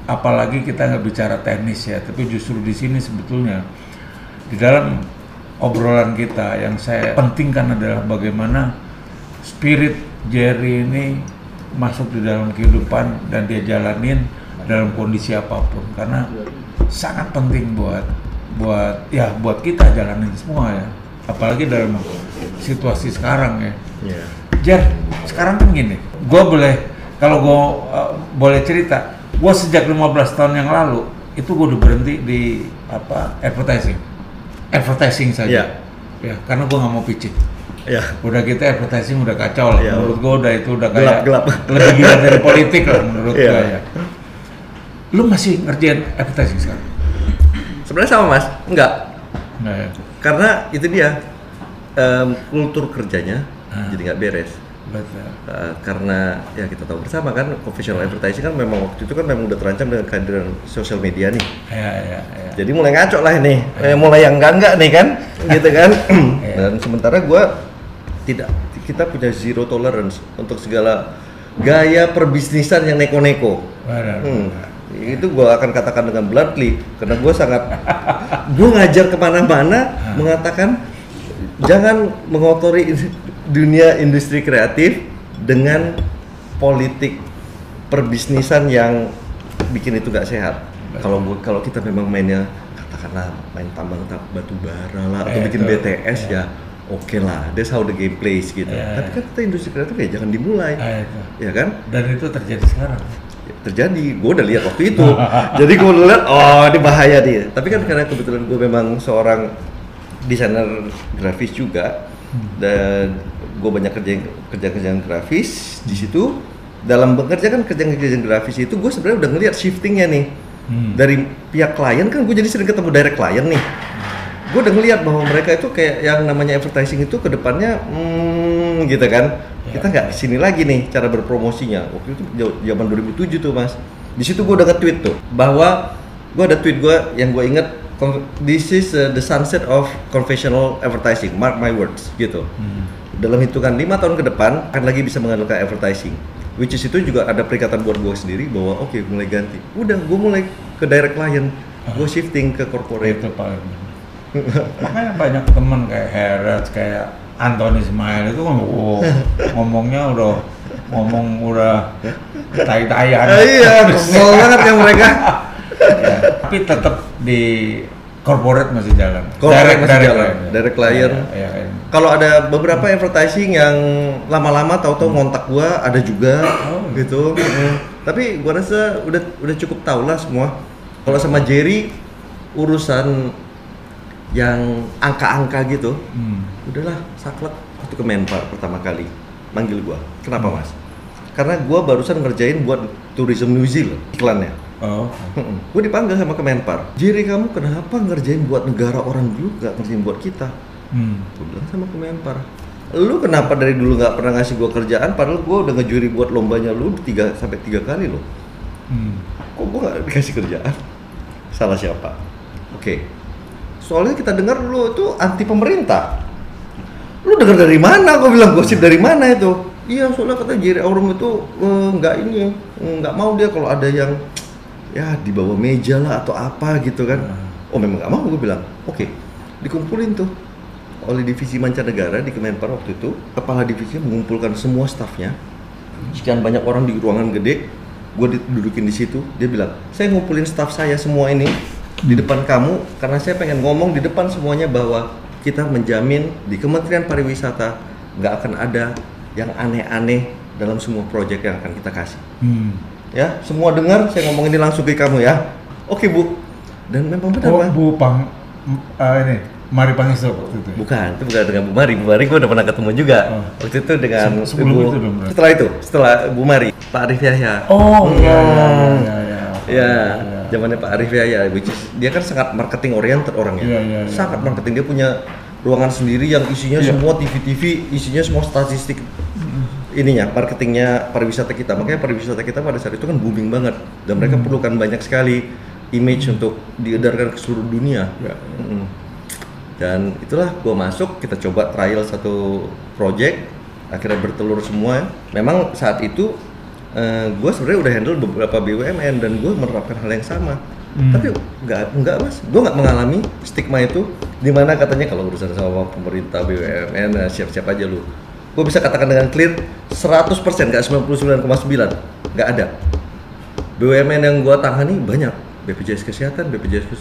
apalagi kita nggak bicara teknis ya, tapi justru di sini sebetulnya di dalam obrolan kita yang saya pentingkan adalah bagaimana spirit Jerry ini masuk di dalam kehidupan dan dia jalanin dalam kondisi apapun, karena sangat penting buat kita jalanin semua ya, apalagi dalam situasi sekarang ya. Jer, sekarang kan gini, kalau gue boleh cerita, gue sejak 15 tahun yang lalu itu gue udah berhenti di advertising saja, ya karena gue nggak mau pitching. Udah gitu advertising udah kacau lah, menurut gue udah kayak gelap. Lebih gila dari politik lah menurut gue ya. Lu masih ngerjain advertising sekarang? Sebenarnya sama mas, enggak ya. Karena itu dia kultur kerjanya jadi nggak beres. Karena ya kita tahu bersama kan professional advertising kan memang waktu itu kan memang udah terancam dengan kehadiran sosial media nih. Jadi mulai ngaco lah nih, mulai yang enggak nih kan, gitu kan. Dan sementara kita punya zero tolerance untuk segala gaya perbisnisan yang neko-neko. Itu gue akan katakan dengan bluntly, karena gue ngajar kemana-mana mengatakan jangan mengotori dunia industri kreatif dengan politik perbisnisan yang bikin itu gak sehat. Kalau kita memang mainnya katakanlah main tambang batu bara lah atau bikin BTS ya oke lah, that's how the game plays gitu. Tapi kan kita industri kreatif ya jangan dimulai, ya kan? Dan itu terjadi sekarang. Terjadi, gue udah lihat waktu itu. Jadi gue udah lihat, oh ini bahaya nih. Tapi kan karena kebetulan gue memang seorang desainer grafis juga, dan gue banyak kerjaan grafis di situ. Dalam bekerja kan kerjaan grafis itu gue sebenarnya udah ngelihat shiftingnya nih. Dari pihak klien kan gue jadi sering ketemu direct klien nih. Gue udah ngelihat bahwa mereka itu kayak yang namanya advertising itu kedepannya gitu kan. Kita nggak kesini lagi nih cara berpromosinya. Waktu itu zaman 2007 tuh mas. Di situ gue udah nge-tweet tuh bahwa gue ada tweet gue yang gue inget, this is the sunset of conventional advertising, mark my words gitu. Dalam hitungan 5 tahun ke depan akan lagi bisa mengandalkan advertising, which is itu juga ada peringatan buat gue sendiri bahwa oke, mulai ganti. Udah gue mulai ke direct client, gue shifting ke corporate. Itu paling. Makanya banyak temen kayak Herat, kayak Anthony Ismail itu ngomongnya udah ngomong udah tai-taian. Iya, kongol banget kan mereka. Ya, tapi tetap di corporate masih jalan. Corporate masih jalan. Client. Direct client. Ya. Kalau ada beberapa advertising yang lama-lama tahu-tahu ngontak gua, ada juga gitu. Tapi gua rasa udah cukup tahu lah semua. Kalau sama Jerry urusan yang angka-angka gitu, udahlah saklek. Itu ke Menpar pertama kali manggil gua. Kenapa Mas? Karena gua barusan ngerjain buat Tourism New Zealand iklannya. Oh. Gue dipanggil sama Kemenpar. Jerry, kamu kenapa ngerjain buat negara orang dulu, nggak ngerjain buat kita? Gue bilang sama Kemenpar, lu kenapa dari dulu nggak pernah ngasih gue kerjaan, padahal gue udah ngejuri buat lombanya lu 3 sampai 3 kali loh. Kok gue nggak dikasih kerjaan? Salah siapa? Oke. Soalnya kita dengar lu itu anti pemerintah. Lu dengar dari mana? Gue bilang, gosip dari mana itu? Iya, soalnya kata Jerry Aurum itu nggak mau dia kalau ada yang ya di bawah meja lah atau apa gitu kan. Oh memang nggak mau, gue bilang. Oke. Dikumpulin tuh oleh divisi mancanegara di Kemenpar waktu itu. Kepala divisi mengumpulkan semua stafnya. Sekian banyak orang di ruangan gede. Gue dudukin di situ. Dia bilang, saya ngumpulin staf saya semua ini di depan kamu karena saya pengen ngomong di depan semuanya bahwa kita menjamin di Kementerian Pariwisata nggak akan ada yang aneh-aneh dalam semua proyek yang akan kita kasih. Ya, semua dengar saya ngomong ini langsung ke kamu ya. Oke Bu. Dan memang benar Pak. Bu ini Mari Pangestu waktu itu. Bukan, itu bukan dengan Bu Mari. Bu Mari gue udah pernah ketemu juga. Waktu itu dengan sebelum Ibu, itu dong. setelah Bu Mari, Pak Arif Yahya. Oh iya. Ya, zamannya Pak Arif Yahya, which is dia kan sangat marketing oriented orangnya. Iya. Sangat marketing, dia punya ruangan sendiri yang isinya semua TV, isinya semua statistik. Ininya marketingnya pariwisata kita, makanya pariwisata kita pada saat itu kan booming banget dan mereka perlukan banyak sekali image untuk diedarkan ke seluruh dunia. Dan itulah gua masuk, kita coba trial satu project, akhirnya bertelur semua. Memang saat itu gua sebenarnya udah handle beberapa BUMN dan gua menerapkan hal yang sama. Tapi enggak Mas, gua nggak mengalami stigma itu di mana katanya kalau urusan sama pemerintah BUMN siap-siap aja lu. Gue bisa katakan dengan clear 100%, nggak 99,9, nggak ada. BUMN yang gue tangani banyak, BPJS Kesehatan, BPJS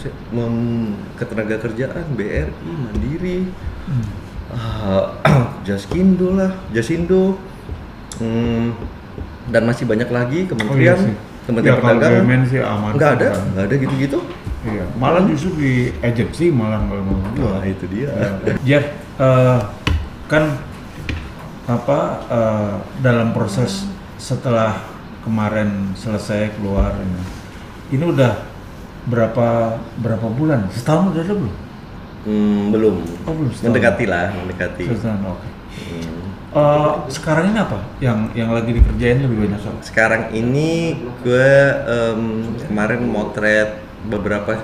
Ketenagakerjaan, BRI, Mandiri, Jaskindo lah, Jasindo, dan masih banyak lagi kementerian, Kementerian Perdagangan. BUMN sih aman. Nggak ada gitu-gitu. Iya, malah justru di agensi malah kalau menurut gue. Nah, itu dia. Jeff, kan dalam proses setelah kemarin selesai keluar ini udah berapa bulan? Setahun udah ada belum? Belum. Oh, belum. Mendekati. Setahun, oke. Sekarang ini apa yang lagi dikerjain lebih banyak soal? Sekarang ini gue kemarin motret beberapa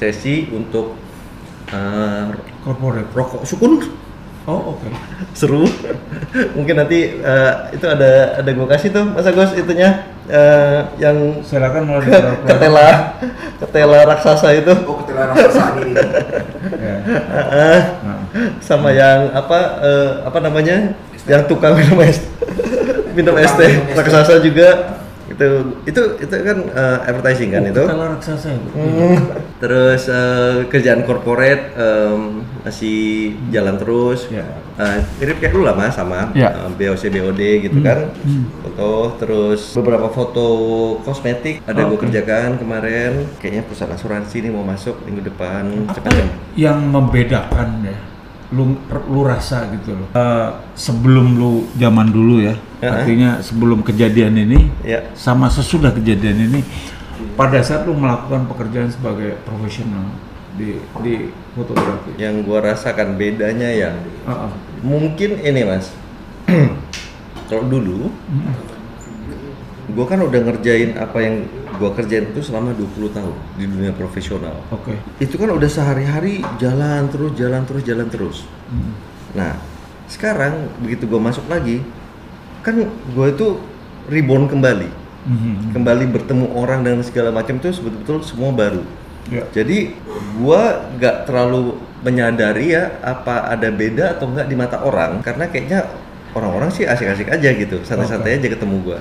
sesi untuk Corporate. rokok sukun. Oh oke. Seru. Mungkin nanti itu ada gue kasih tuh Mas Agus itunya yang Silakan mulai ketela raksasa itu. Oh, ketela raksasa ini. Ya. Sama yang apa namanya? Yang tukang minum es teh raksasa juga. Itu kan advertising kan itu. Ketela raksasa itu. Terus kerjaan corporate masih jalan terus. Mirip kayak lu lah Mas sama BOC BOD gitu kan. Foto, terus beberapa foto kosmetik ada gue kerjakan kemarin. Kayaknya perusahaan asuransi ini mau masuk minggu depan. Apa yang membedakan ya? Lu rasa gitu loh. Sebelum lu zaman dulu ya. Artinya sebelum kejadian ini sama sesudah kejadian ini, pada saat lu melakukan pekerjaan sebagai profesional di fotografi, yang gua rasakan bedanya ya mungkin ini Mas. Kalau dulu gua kan udah ngerjain apa yang gua kerjain itu selama 20 tahun di dunia profesional. Oke. Itu kan udah sehari-hari jalan terus. Nah, sekarang begitu gua masuk lagi, kan gue itu reborn kembali, kembali bertemu orang dan segala macam itu betul-betul semua baru. Jadi gue nggak terlalu menyadari ya apa ada beda atau enggak di mata orang, karena kayaknya orang-orang sih asik-asik aja gitu, santai-santai aja ketemu gua.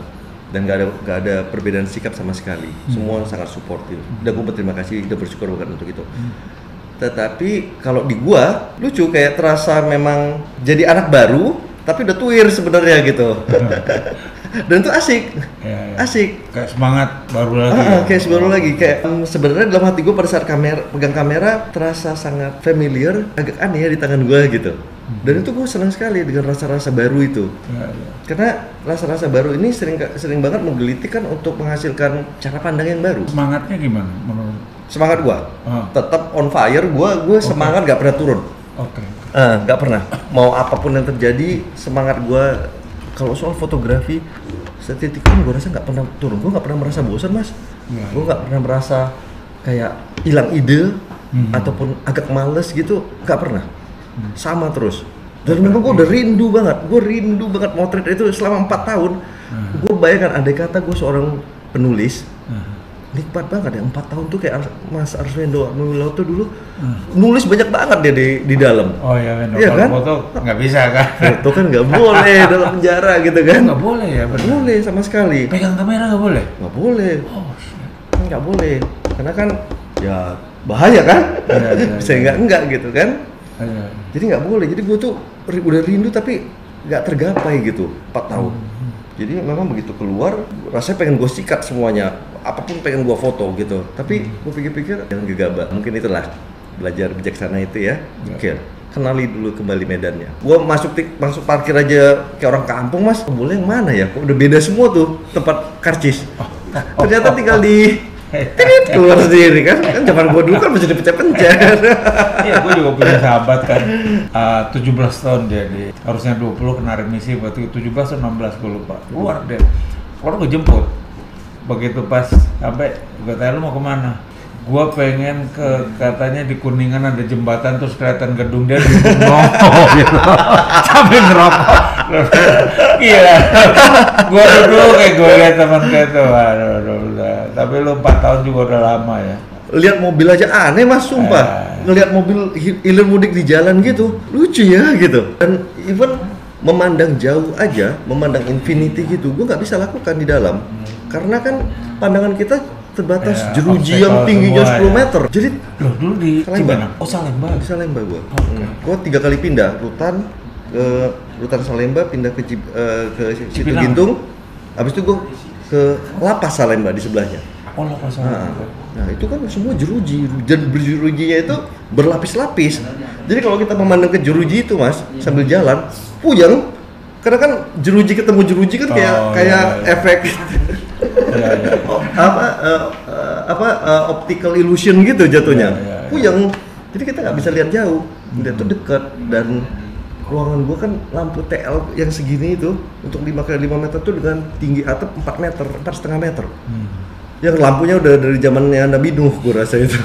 Dan nggak ada perbedaan sikap sama sekali. Semua sangat suportif. Dan gua berterima kasih dan bersyukur banget untuk itu. Tetapi kalau di gua lucu, kayak terasa memang jadi anak baru tapi udah tuir sebenarnya gitu. Dan itu asik. Asik. Kayak semangat baru lagi. Kayak baru lagi. Kayak sebenarnya dalam hati gua pada saat pegang kamera terasa sangat familiar, agak aneh ya di tangan gua gitu. Dan itu gue senang sekali dengan rasa-rasa baru itu. Karena rasa-rasa baru ini sering banget menggelitik kan untuk menghasilkan cara pandang yang baru. Semangatnya gimana menurut? Semangat gue tetap on fire. Gue semangat gak pernah turun. Gak pernah. Mau apapun yang terjadi, semangat gue. Kalau soal fotografi, setitik pun gue rasa gak pernah turun. Gue gak pernah merasa bosan, Mas. Gue gak pernah merasa kayak hilang ide ataupun agak males gitu. Gak pernah. Sama terus. Dan memang gue udah rindu banget motret itu selama 4 tahun. Gue bayangkan andai kata gue seorang penulis, nikmat banget ya 4 tahun tuh kayak Mas Arswendo Nuloto dulu nulis banyak banget dia di dalam. Oh iya, iya kan? Foto nggak bisa kan? Foto kan nggak boleh dalam penjara gitu kan? Nggak boleh ya? Nggak boleh sama sekali. Pegang kamera nggak boleh? Nggak boleh. Oh, nggak boleh. Karena kan ya bahaya kan? Bisa enggak gitu kan? Jadi nggak boleh. Jadi gue tuh udah rindu tapi nggak tergapai gitu 4 tahun. Jadi memang begitu keluar, rasanya pengen gue sikat semuanya, apapun pengen gue foto gitu. Tapi gue pikir-pikir jangan gegabah. Mungkin itulah belajar bijaksana itu ya. Oke, kenali dulu kembali medannya. Gue masuk parkir aja kayak orang kampung, Mas. Boleh yang mana ya? Kok udah beda semua tuh tempat karcis. Ternyata tinggal di keluar sendiri kan zaman gua dulu kan masih dipencet-pencet. Iya, gua juga punya sahabat kan 17 tahun dia harusnya 20 kena remisi, waktu 17 atau 16 gua lupa. Keluar deh, orang gua jemput. Begitu pas sampai gua tanya, lu mau kemana? Gua pengen katanya di Kuningan ada jembatan terus kelihatan gedung, dia di bengong gitu sambil ngerokok. Iya, gua dulu kayak gue lihat teman kayak itu, tapi lu 4 tahun juga udah lama ya. Lihat mobil aja aneh, Mas, sumpah. Ngelihat mobil hilir mudik di jalan gitu, lucu ya gitu. Dan even memandang jauh aja, memandang infinity gitu, gua nggak bisa lakukan di dalam. Karena kan pandangan kita terbatas jeruji yang tingginya 10 meter. Jadi dulu di Salemba. Oh, Salemba. Di Salemba gua. Gua 3 kali pindah, Rutan Salemba, pindah ke Situ Gintung. Habis itu gua ke Lapas Salemba di sebelahnya. Oh, Lapas Salemba. Nah, itu kan semua jeruji. Dan jerujinya itu berlapis-lapis. Jadi kalau kita memandang ke jeruji itu, Mas, sambil jalan, puyeng. Karena kan jeruji ketemu jeruji kan kayak efek optical illusion gitu jatuhnya. Puyeng. Jadi kita nggak bisa lihat jauh. Dia tuh dekat, dan ruangan gua kan lampu TL yang segini itu untuk 5x5 meter tuh dengan tinggi atap 4 meter, 4,5 meter. Yang lampunya udah dari zamannya Nabi Nuh gua rasa itu.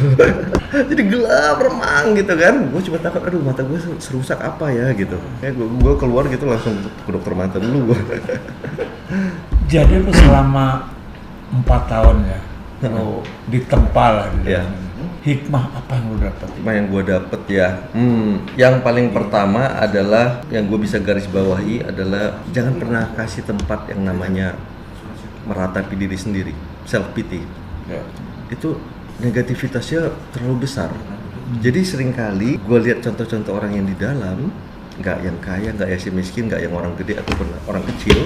Jadi gelap remang gitu kan. Gua cuma takut, aduh mata gua serusak apa ya gitu. Kayak gua keluar gitu langsung ke dokter mata dulu gua. Jadi lu selama 4 tahun ya, lu ditempa lah gitu. Yeah. Hikmah apa yang lu dapat? Hikmah yang gue dapet ya, yang paling pertama adalah yang gue bisa garis bawahi adalah jangan pernah kasih tempat yang namanya meratapi diri sendiri, self pity. Itu negativitasnya terlalu besar. Jadi seringkali gue lihat contoh-contoh orang yang di dalam, nggak yang kaya, nggak yang miskin, nggak yang orang gede ataupun orang kecil,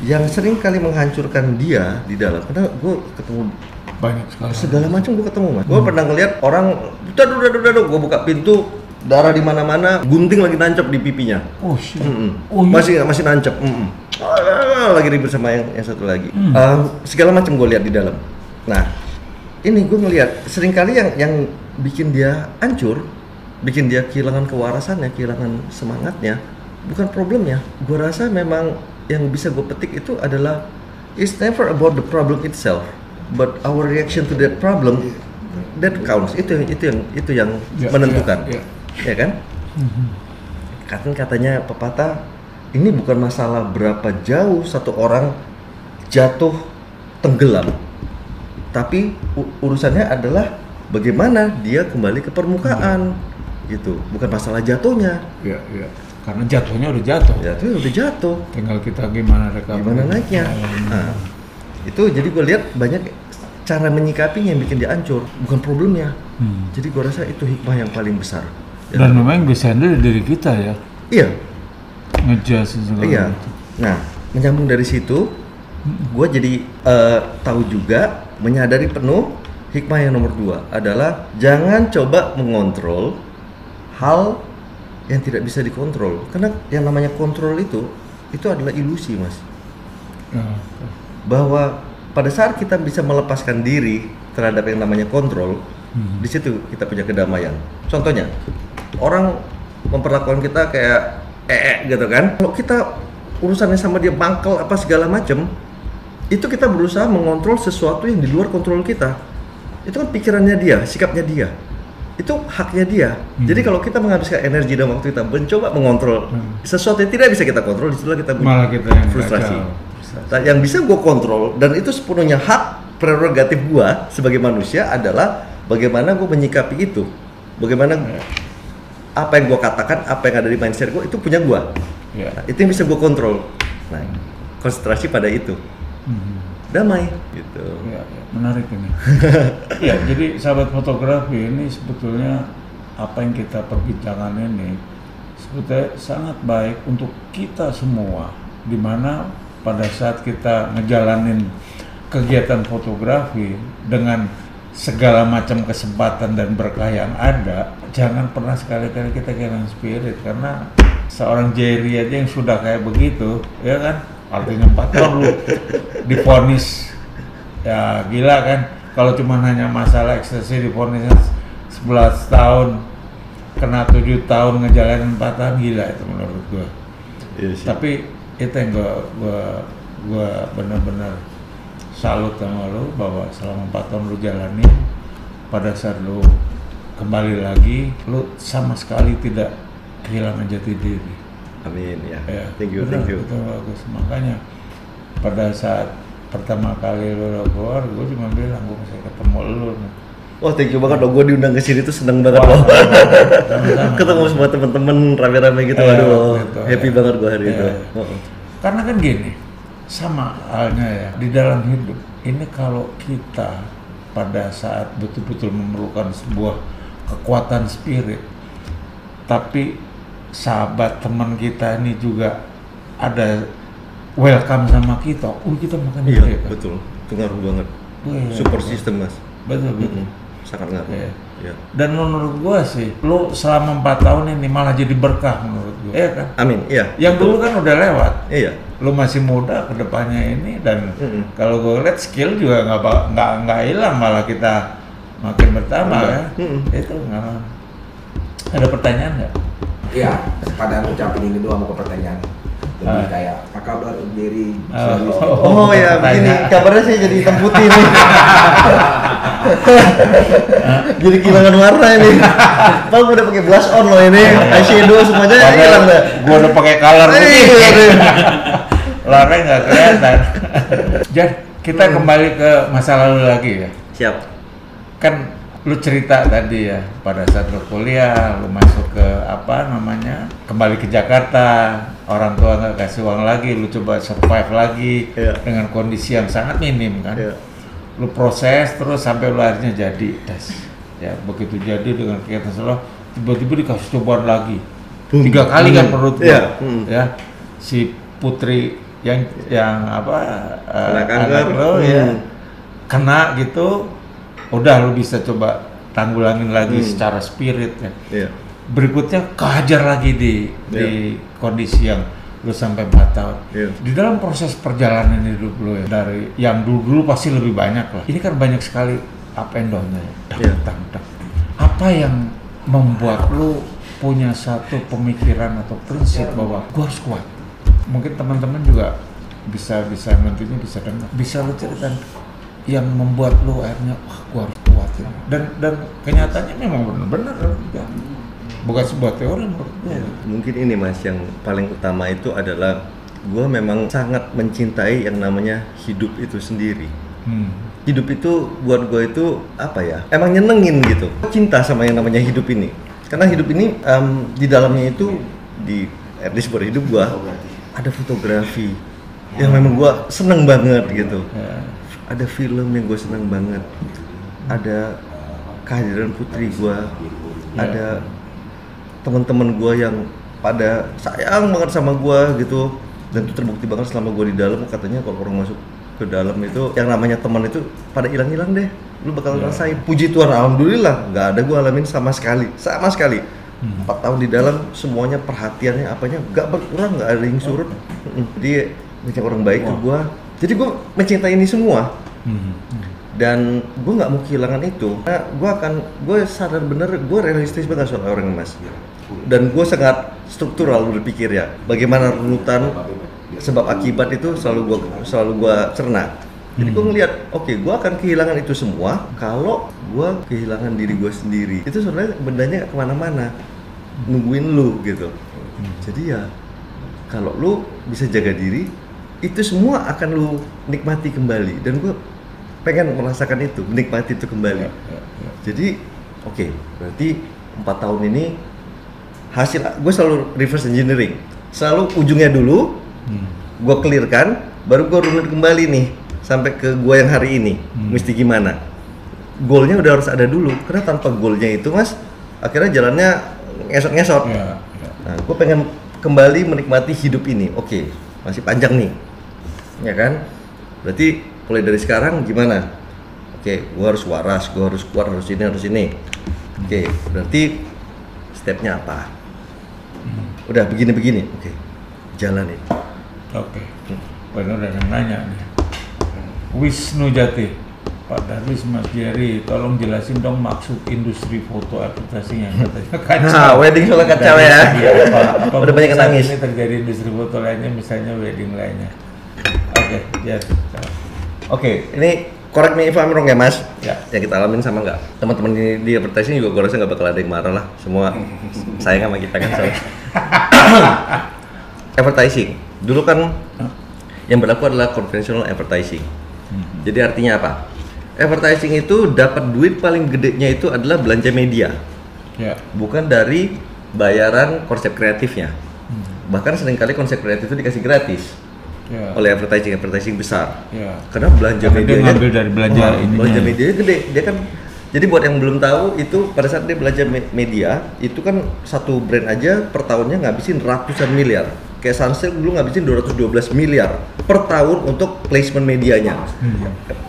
yang seringkali menghancurkan dia di dalam. Karena gue ketemu banyak sekali. Segala macam gue ketemu, Mas. Gue pernah ngeliat orang, gue buka pintu, darah di mana-mana, gunting lagi nancap di pipinya. Oh shit. Masih nancap. Lagi ribut sama yang satu lagi. Segala macam gue lihat di dalam. Nah, ini gue ngeliat seringkali yang bikin dia hancur, bikin dia kehilangan kewarasannya, kehilangan semangatnya, bukan problemnya. Gue rasa memang yang bisa gue petik itu adalah it's never about the problem itself, but our reaction to that problem that counts. Itu yang menentukan, ya kan? Katanya pepatah, ini bukan masalah berapa jauh satu orang jatuh tenggelam, tapi urusannya adalah bagaimana dia kembali ke permukaan, gitu. Bukan masalah jatuhnya. karena jatuhnya udah jatuh. Jatuhnya udah jatuh. Tinggal kita gimana recovery. Gimana naiknya? Nah, itu jadi gue lihat banyak cara menyikapinya yang bikin dia hancur, bukan problemnya. Jadi gue rasa itu hikmah yang paling besar. Dan memang yang bisa handle diri kita ya. Iya. Ngejelasin segala Iya. macam. Nah, menyambung dari situ, gue jadi tahu juga, menyadari penuh hikmah yang nomor 2 adalah jangan coba mengontrol hal yang tidak bisa dikontrol. Karena yang namanya kontrol itu adalah ilusi, Mas. Ya. Bahwa pada saat kita bisa melepaskan diri terhadap yang namanya kontrol, di situ kita punya kedamaian. Contohnya, orang memperlakukan kita kayak gitu kan. Kalau kita urusannya sama dia mangkel apa segala macem, itu kita berusaha mengontrol sesuatu yang di luar kontrol kita. Itu kan pikirannya dia, sikapnya dia. Itu haknya dia. Jadi kalau kita menghabiskan energi dan waktu kita mencoba mengontrol sesuatu yang tidak bisa kita kontrol, disitulah kita Malah kita yang frustrasi. kacau. Nah, yang bisa gue kontrol dan itu sepenuhnya hak prerogatif gue sebagai manusia adalah bagaimana gue menyikapi itu, bagaimana apa yang gue katakan, apa yang ada di mindset gue itu punya gue. Ya. Nah, itu yang bisa gue kontrol. Nah, konsentrasi pada itu, damai gitu. Ya, menarik ini. Ya, jadi sahabat fotografi ini sebetulnya apa yang kita perbincangan ini sebetulnya sangat baik untuk kita semua, di mana pada saat kita ngejalanin kegiatan fotografi dengan segala macam kesempatan dan berkah yang ada, jangan pernah sekali-kali kita kehilangan spirit, karena seorang Jerry aja yang sudah kayak begitu, ya kan, artinya 4 tahun lu divonis, ya gila kan, kalau cuma hanya masalah ekstasi divonisnya 11 tahun, kena 7 tahun ngejalanin 4 tahun, gila itu menurut gua. Iya sih. Tapi itu yang gua benar-benar salut sama lu, bahwa selama 4 tahun lu jalani, pada saat lu kembali lagi, lu sama sekali tidak kehilangan jati diri. Amin ya. Ya, Thank you, benar, thank you. Itu bagus. Makanya pada saat pertama kali lu keluar, gua cuma bilang gua bisa ketemu lu. Wah, thank you banget loh, gue diundang ke sini tuh seneng banget loh. Sama-sama. Ketemu semua temen-temen rame-rame gitu, aduh, gitu, happy ya. banget gue hari Ya, itu. ya. Karena kan gini, sama halnya ya di dalam hidup ini, kalau kita pada saat betul-betul memerlukan sebuah kekuatan spirit, tapi sahabat teman kita ini juga ada welcome sama kita, kita makan Iya, dia kan. betul, itu ngaruh banget. Wih, Support system, Mas. betul. Sangat ngaruh. Iya. Ya. Dan menurut gua sih, lu selama 4 tahun ini malah jadi berkah menurut gua. Iya kan? Amin, iya. Yang dulu kan udah lewat. Iya. Lu masih muda kedepannya ini, dan kalau gue lihat skill juga nggak hilang, malah kita makin bertambah ya. Itu nggak. Ada pertanyaan nggak? Iya, pada ngucapin ini doang mau ke pertanyaan. Lebih kayak, apa kabar Jerry? Oh ya, begini, kabarnya saya jadi hitam putih nih. Jadi kehilangan warna ini. Padahal udah pakai blush on loh ini, eyeshadow semuanya hilang dah. Gue udah pakai color putih. Laranya nggak kelihatan. Jadi kita kembali ke masa lalu lagi ya. Siap. Kan lu cerita tadi ya, pada saat lu kuliah, lu masuk ke apa namanya, kembali ke Jakarta, orang tua nggak kasih uang lagi, lu coba survive lagi dengan kondisi yang sangat minim kan. Lu proses terus sampai lu akhirnya jadi das. Ya begitu jadi dengan kegiatan solo, tiba-tiba dikasih cobaan lagi. 3 kali kan menurut gua. Ya si Putri yang apa anak lo ya kena gitu, udah lu bisa coba tanggulangin lagi secara spirit ya. Berikutnya kehajar lagi di kondisi yang lu sampai 4 tahun. Di dalam proses perjalanan hidup lu ya, dari yang dulu pasti lebih banyak lah. Ini kan banyak sekali up and down-nya. Apa yang membuat lu punya satu pemikiran atau prinsip bahwa gua harus kuat? Mungkin teman-teman juga bisa nantinya bisa dengar, bisa lu ceritain yang membuat lu akhirnya wah gua harus kuat ya. Dan kenyataannya memang benar-benar ya. Bukan sebuah teori menurut gua. Mungkin ini Mas, yang paling utama itu adalah gua memang sangat mencintai yang namanya hidup itu sendiri. Hidup itu buat gua itu apa ya, emang nyenengin gitu, cinta sama yang namanya hidup ini. Karena hidup ini di dalamnya itu di etnis seumur hidup gua Oh, berarti. ada fotografi yang memang gua seneng banget gitu. Ya. Ada film yang gua seneng banget. Ada kehadiran putri gua. Ada teman-teman gua yang pada sayang banget sama gua gitu. Dan itu terbukti banget selama gua di dalam, katanya kalau orang masuk ke dalam itu yang namanya teman itu pada hilang-hilang deh. Lu bakal rasain. Puji Tuhan, alhamdulillah nggak ada gua alamin sama sekali. 4 tahun di dalam semuanya perhatiannya apanya nggak berkurang, nggak ada yang surut. Dia banyak orang baik ke gua. Jadi gua mencintai ini semua. Dan gua nggak mau kehilangan itu. Nah, gua sadar bener, gua realistis banget soal orang Mas. Dan gua sangat struktural berpikir ya. Bagaimana runutan sebab akibat itu selalu gua cerna. Jadi gue ngeliat, oke, gue akan kehilangan itu semua kalau gue kehilangan diri gue sendiri. Itu sebenarnya bendanya gak kemana-mana, nungguin lu gitu. Jadi ya, kalau lu bisa jaga diri, itu semua akan lu nikmati kembali. Dan gue pengen merasakan itu, menikmati itu kembali. Jadi, oke, berarti 4 tahun ini hasil, gue selalu reverse engineering. Selalu ujungnya dulu, gue clearkan, baru gue runut kembali nih. Sampai ke gua yang hari ini, mesti gimana? Goalnya udah harus ada dulu, karena tanpa goalnya itu Mas, akhirnya jalannya ngesot-ngesot. Nah, gua pengen kembali menikmati hidup ini. Oke, masih panjang nih, ya kan? Berarti mulai dari sekarang gimana? Oke, gua harus waras, gua harus kuat, harus ini. Oke, berarti stepnya apa? Udah begini. Oke, jalanin. Oke. Benar ada yang nanya nih. Wisnu Jati, Pak Darwis, Mas Jerry, tolong jelasin dong maksud industri foto advertising yang katanya kacau. Wedding soalnya kacau ya. Apa Udah banyak yang saat nangis. ini terjadi industri foto lainnya, misalnya wedding lainnya. Oke, Oke, ini correct me if I'm wrong ya Mas. Ya. Yang kita alamin sama nggak? Teman-teman di advertising juga gue rasa nggak bakal ada yang marah lah. Semua sayang sama kita kan. Advertising, dulu kan yang berlaku adalah conventional advertising. Jadi artinya apa? Advertising itu dapat duit paling gedenya itu adalah belanja media, bukan dari bayaran konsep kreatifnya. Bahkan seringkali konsep kreatif itu dikasih gratis oleh advertising besar. Karena belanja medianya ngambil dari belanja ininya. Belanja medianya gede. Dia kan, jadi buat yang belum tahu itu pada saat dia belanja media itu kan satu brand aja per tahunnya ngabisin ratusan miliar. Kayak Sunsilk dulu ngabisin 212 miliar per tahun untuk placement medianya.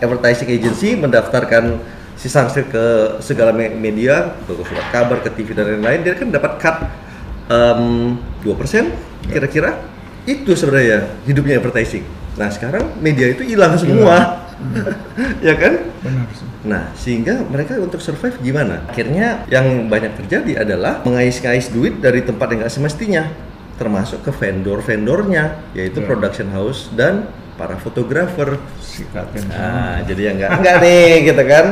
Advertising agency mendaftarkan si Sunsilk ke segala media, ke surat kabar, ke TV dan lain-lain, dia kan dapat cut 2% kira-kira. Itu sebenarnya hidupnya advertising. Nah sekarang media itu hilang semua. Ya kan? Benar. Nah, sehingga mereka untuk survive gimana? Akhirnya yang banyak terjadi adalah mengais-ngais duit dari tempat yang nggak semestinya, termasuk ke vendor-vendornya, yaitu production house dan para fotografer. Nah, jadi yang enggak nih gitu kan.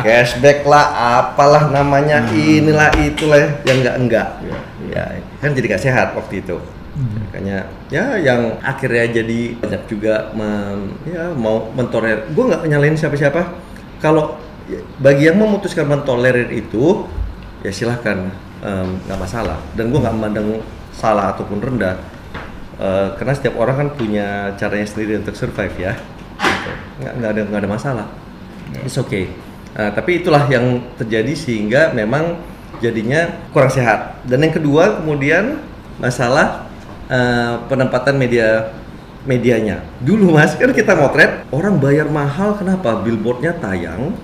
Cashback lah, apalah namanya, inilah itulah yang enggak. Ya, kan jadi nggak sehat waktu itu. Makanya ya yang akhirnya jadi banyak juga mau mentolerir. Gue nggak nyalain siapa-siapa. Kalau bagi yang memutuskan mentolerir itu ya silahkan, nggak masalah. Dan gue nggak memandang salah ataupun rendah, karena setiap orang kan punya caranya sendiri untuk survive ya. Nggak ada masalah. It's okay. Tapi itulah yang terjadi sehingga memang jadinya kurang sehat. Dan yang kedua kemudian masalah penempatan medianya. Dulu Mas, kan kita motret, orang bayar mahal, kenapa? Billboardnya tayang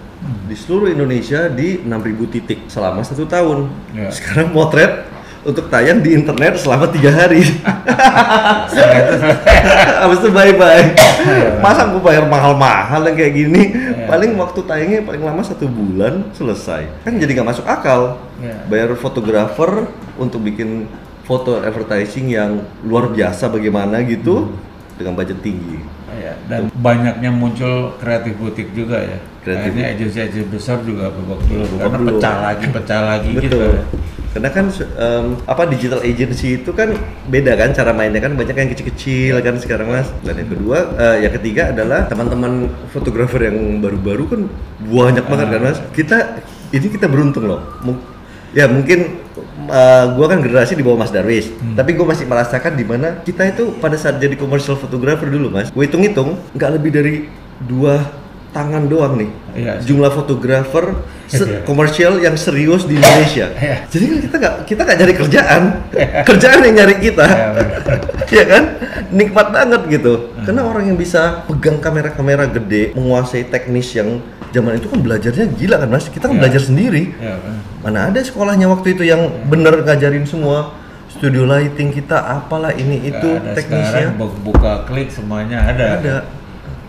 di seluruh Indonesia di 6.000 titik selama 1 tahun. Sekarang motret untuk tayang di internet selama 3 hari. Habis itu bye-bye. Masa gue bayar mahal-mahal yang kayak gini? Paling waktu tayangnya paling lama 1 bulan selesai. Kan jadi nggak masuk akal. Bayar fotografer untuk bikin foto advertising yang luar biasa bagaimana gitu dengan budget tinggi. Dan banyaknya muncul kreatif butik juga ya. Akhirnya agensi-agensi besar juga babak belur karena pecah lagi Betul. gitu. Karena kan digital agency itu kan beda kan cara mainnya, kan banyak yang kecil-kecil kan sekarang Mas. Dan yang kedua, yang ketiga adalah teman-teman fotografer yang baru-baru kan banyak banget kan Mas. Kita beruntung loh. Ya mungkin Gua kan generasi di bawah Mas Darwis, tapi gue masih merasakan di mana kita itu pada saat jadi commercial photographer dulu, Mas. Gue hitung-hitung nggak lebih dari 2 tangan doang nih, Iya. jumlah fotografer Iya. komersial yang serius di Indonesia. Iya. Jadi kan kita nggak nyari kerjaan, kerjaan yang nyari kita, Iya, benar. ya kan? Nikmat banget gitu. Karena orang yang bisa pegang kamera-kamera gede, menguasai teknis yang zaman itu kan belajarnya gila kan, Mas. Kita kan Iya. belajar sendiri. Ya, benar. Mana ada sekolahnya waktu itu yang bener ngajarin semua, studio lighting kita apalah ini itu Nggak ada. teknisnya. Sekarang buka klik semuanya ada. Ada.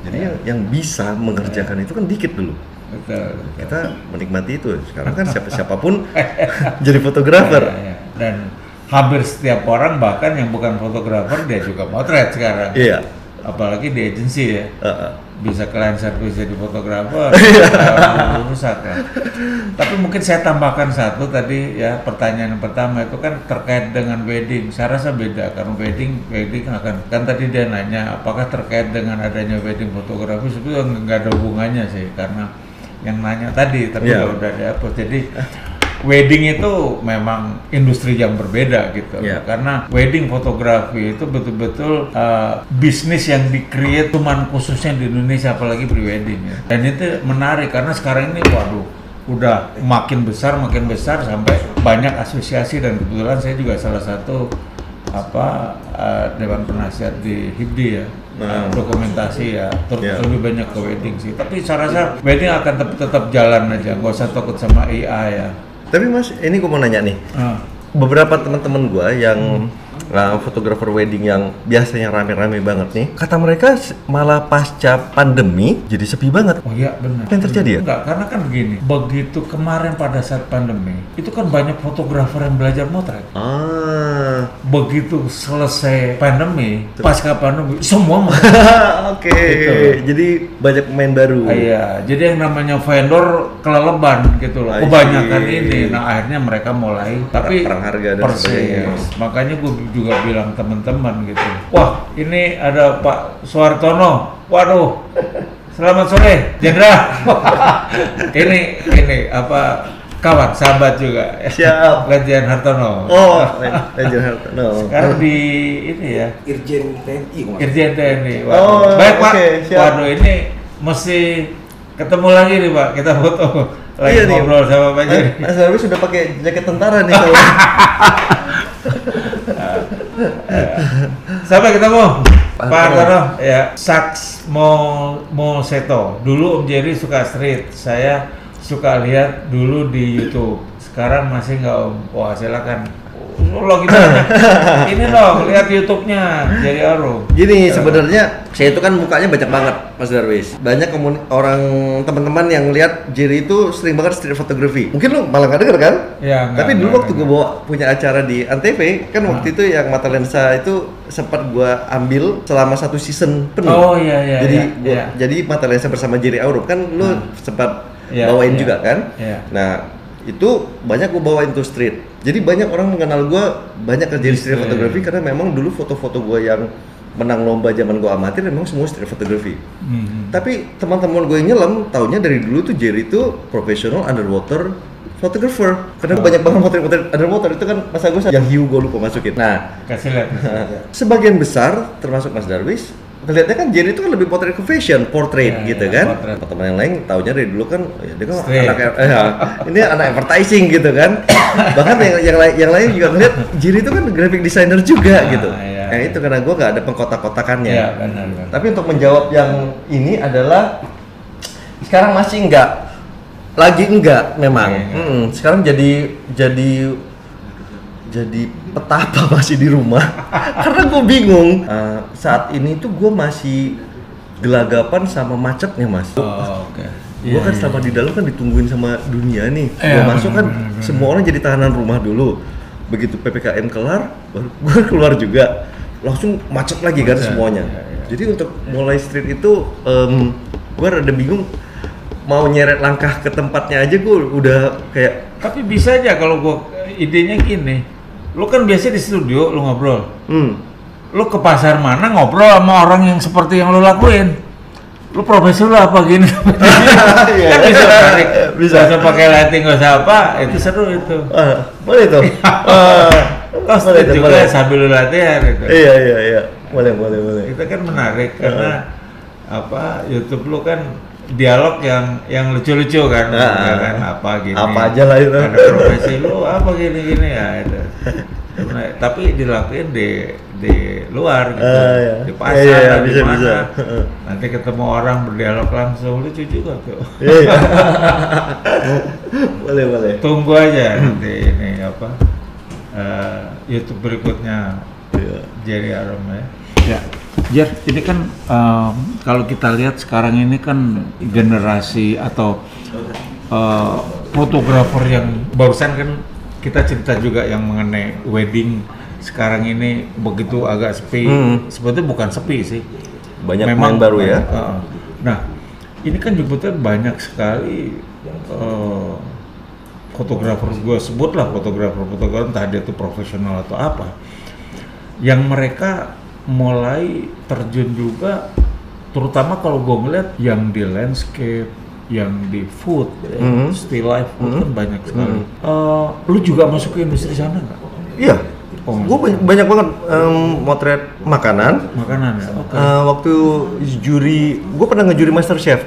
Jadi yang bisa mengerjakan itu kan dikit dulu. Betul. Kita menikmati itu. Sekarang kan siapapun jadi fotografer. Ya. Dan hampir setiap orang, bahkan yang bukan fotografer, dia juga motret sekarang. Iya. Apalagi di agensi ya. Bisa client service jadi fotografer, rusak kan. Tapi mungkin saya tambahkan satu tadi ya, pertanyaan yang pertama itu kan terkait dengan wedding. Saya rasa beda karena wedding akan, kan tadi dia nanya apakah terkait dengan adanya wedding fotografi, sebetulnya nggak ada hubungannya sih, karena yang nanya tadi tapi Yeah. udah dihapus. Jadi wedding itu memang industri yang berbeda gitu, Yeah. karena wedding fotografi itu betul-betul bisnis yang di-create cuman khususnya di Indonesia, apalagi pre-wedding ya. Dan itu menarik karena sekarang ini waduh udah makin besar sampai banyak asosiasi, dan kebetulan saya juga salah satu dewan penasihat di HIPDI ya. Dokumentasi ya, lebih banyak ke wedding sih. Tapi saya rasa wedding akan tetap jalan aja, nggak usah takut sama AI ya. Tapi Mas, ini gue mau nanya nih. Beberapa teman-teman gue yang fotografer wedding yang biasanya rame-rame banget nih, kata mereka malah pasca pandemi jadi sepi banget. Oh iya benar. Apa yang terjadi ya? Enggak, karena kan begini, begitu kemarin pada saat pandemi, itu kan banyak fotografer yang belajar motret. Begitu selesai pandemi, pasca pandemi, semua motret. Oke, jadi banyak pemain baru. Iya, jadi yang namanya vendor keleleban gitu loh, kebanyakan ini. Nah akhirnya mereka mulai, tapi perang harga dan sebagainya. Makanya gue juga bilang teman-teman gitu, wah ini ada Pak Suhartono, waduh selamat sore Jenderal. ini kawan sahabat juga. Siap. Lejen Hartono. Oh, Lejen Hartono. Sekarang di ini ya, Irjen TNI. Irjen TNI. Oh, baik Pak. siap. Waduh ini mesti ketemu lagi nih Pak, kita foto lagi Iya ngobrol sama Pak Jerry. Mas Darwis sudah pakai jaket tentara nih kalau. Sampai ketemu Pak Hartono ya. Saks Moseto. Dulu Om Jerry suka street, saya suka lihat dulu di YouTube. Sekarang masih nggak Om? Wah silakan. Lo gimana? Ini loh, lihat YouTube-nya Jerry Arum. Gini, sebenarnya saya itu kan mukanya banyak banget, Mas Darwis. Banyak orang teman-teman yang lihat Jerry itu sering banget street photography. Mungkin lu malah nggak denger kan? Ya, tapi dulu waktu gue punya acara di Antv, kan waktu itu yang mata lensa itu sempat gue ambil selama 1 season penuh. Oh iya. Jadi mata lensa bersama Jerry Arum kan lu sempat bawain juga kan? Iya. Nah itu banyak gue bawain tuh street. Jadi banyak orang mengenal gue banyak kerja di street photography karena memang dulu foto-foto gue yang menang lomba zaman gue amatir memang semua street photography. Tapi teman-teman gue yang nyelam taunya dari dulu tuh Jerry itu professional underwater photographer. Karena banyak banget motret underwater itu kan Mas Agus yang hiu gue lupa masukin. Nah, kasih lihat. sebagian besar termasuk Mas Darwis kelihatannya kan Jerry itu kan lebih potret ke fashion, portrait gitu kan. Teman yang lain taunya dari dulu kan dia kan ini anak advertising gitu kan. Bahkan yang lain juga ngeliat Jerry itu kan graphic designer juga gitu. Nah itu karena gue nggak ada pengkotak-kotakannya. Iya benar. Tapi untuk menjawab yang ini adalah sekarang masih lagi enggak memang. Sekarang jadi petapa masih di rumah karena gue bingung. Saat ini tuh gue masih gelagapan sama macetnya Mas. Gue kan selama di dalam kan ditungguin sama dunia nih. Gue masuk kan semua orang jadi tahanan rumah dulu. Begitu PPKM kelar, baru gue keluar juga. Langsung macet lagi kan semuanya. Jadi untuk mulai street itu gue rada bingung. Mau nyeret langkah ke tempatnya aja gue udah kayak. Tapi bisa aja kalau gue idenya gini. Lu kan biasa di studio lu ngobrol. Lu ke pasar mana ngobrol sama orang yang seperti yang lu lakuin. lu profesi lu apa gini? Kan bisa tarik, bisa pakai lighting nggak usah apa, itu seru itu. Boleh tuh. Terus juga sambil lu latihan itu. Iya. Boleh. Itu kan menarik karena apa YouTube lu kan dialog yang lucu-lucu kan, ya kan apa gini. Apa aja lah itu. Ada profesi lu apa gini ya itu. Nah, tapi dilakuin di luar gitu, di pasar di mana. Nanti ketemu orang berdialog langsung, lucu juga tuh. Boleh. Tunggu aja nanti ini apa YouTube berikutnya Jerry Arom ya. Ya, Jer, ini kan kalau kita lihat sekarang ini kan generasi atau fotografer yang barusan kan kita cerita juga yang mengenai wedding sekarang ini begitu agak sepi. Sebetulnya bukan sepi sih. Banyak memang baru ya. Nah, ini kan juga banyak sekali fotografer, gue sebutlah fotografer entah dia itu profesional atau apa, yang mereka mulai terjun juga, terutama kalau gue ngeliat yang di landscape, yang di food, still life food kan banyak sekali. Lu juga masuk ke industri sana nggak? Iya. Gue banyak banget motret makanan ya. Waktu juri, gue pernah ngejuri MasterChef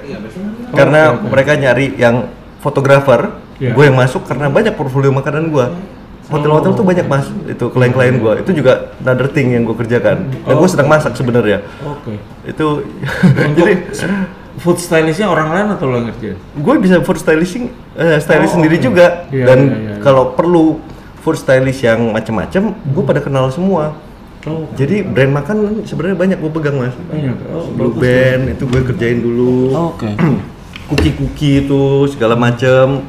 karena mereka nyari yang fotografer, gue yang masuk karena banyak portfolio makanan gue. Hotel-hotel tuh banyak mas, itu klien-klien gue, itu juga another thing yang gue kerjakan. Dan gue sedang masak sebenarnya. Itu jadi food stylistnya orang lain atau lo ngerjain? Gue bisa food stylisting sendiri juga. Kalau perlu food stylist yang macam-macam, gue pada kenal semua. Jadi brand makan sebenarnya banyak gue pegang mas. Blue Band itu gue kerjain dulu. Cookie itu segala macam,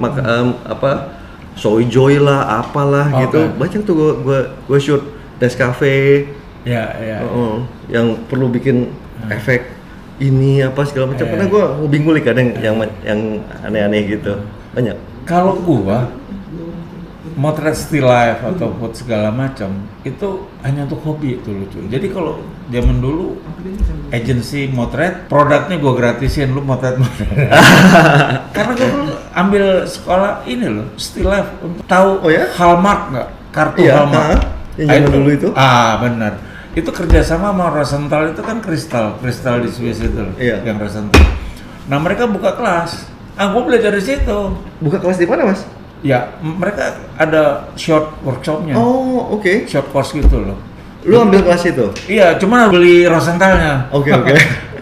Soy Joy lah, apalah gitu. Banyak tuh gue shoot Nescafe. Yang perlu bikin efek ini apa segala macam. Karena gue hobi ngulik kadang yang aneh-aneh gitu. Banyak. Kalau gua motret still life atau food segala macam itu hanya untuk hobi itu lucu. Jadi kalau zaman dulu agensi motret produknya gue gratisin, lu motret. Karena gue dulu ambil sekolah ini loh still life untuk tahu Hallmark nggak, kartu Hallmark. Yang zaman dulu itu? Benar. Itu kerjasama sama Rosenthal, itu kan kristal di Swiss itu loh, yang Rosenthal. Nah mereka buka kelas, gue belajar di situ. Buka kelas di mana mas? Ya, mereka ada short workshopnya. Short course gitu loh. Lu ambil kelas itu? Iya, cuma beli Rosenthalnya. Oke.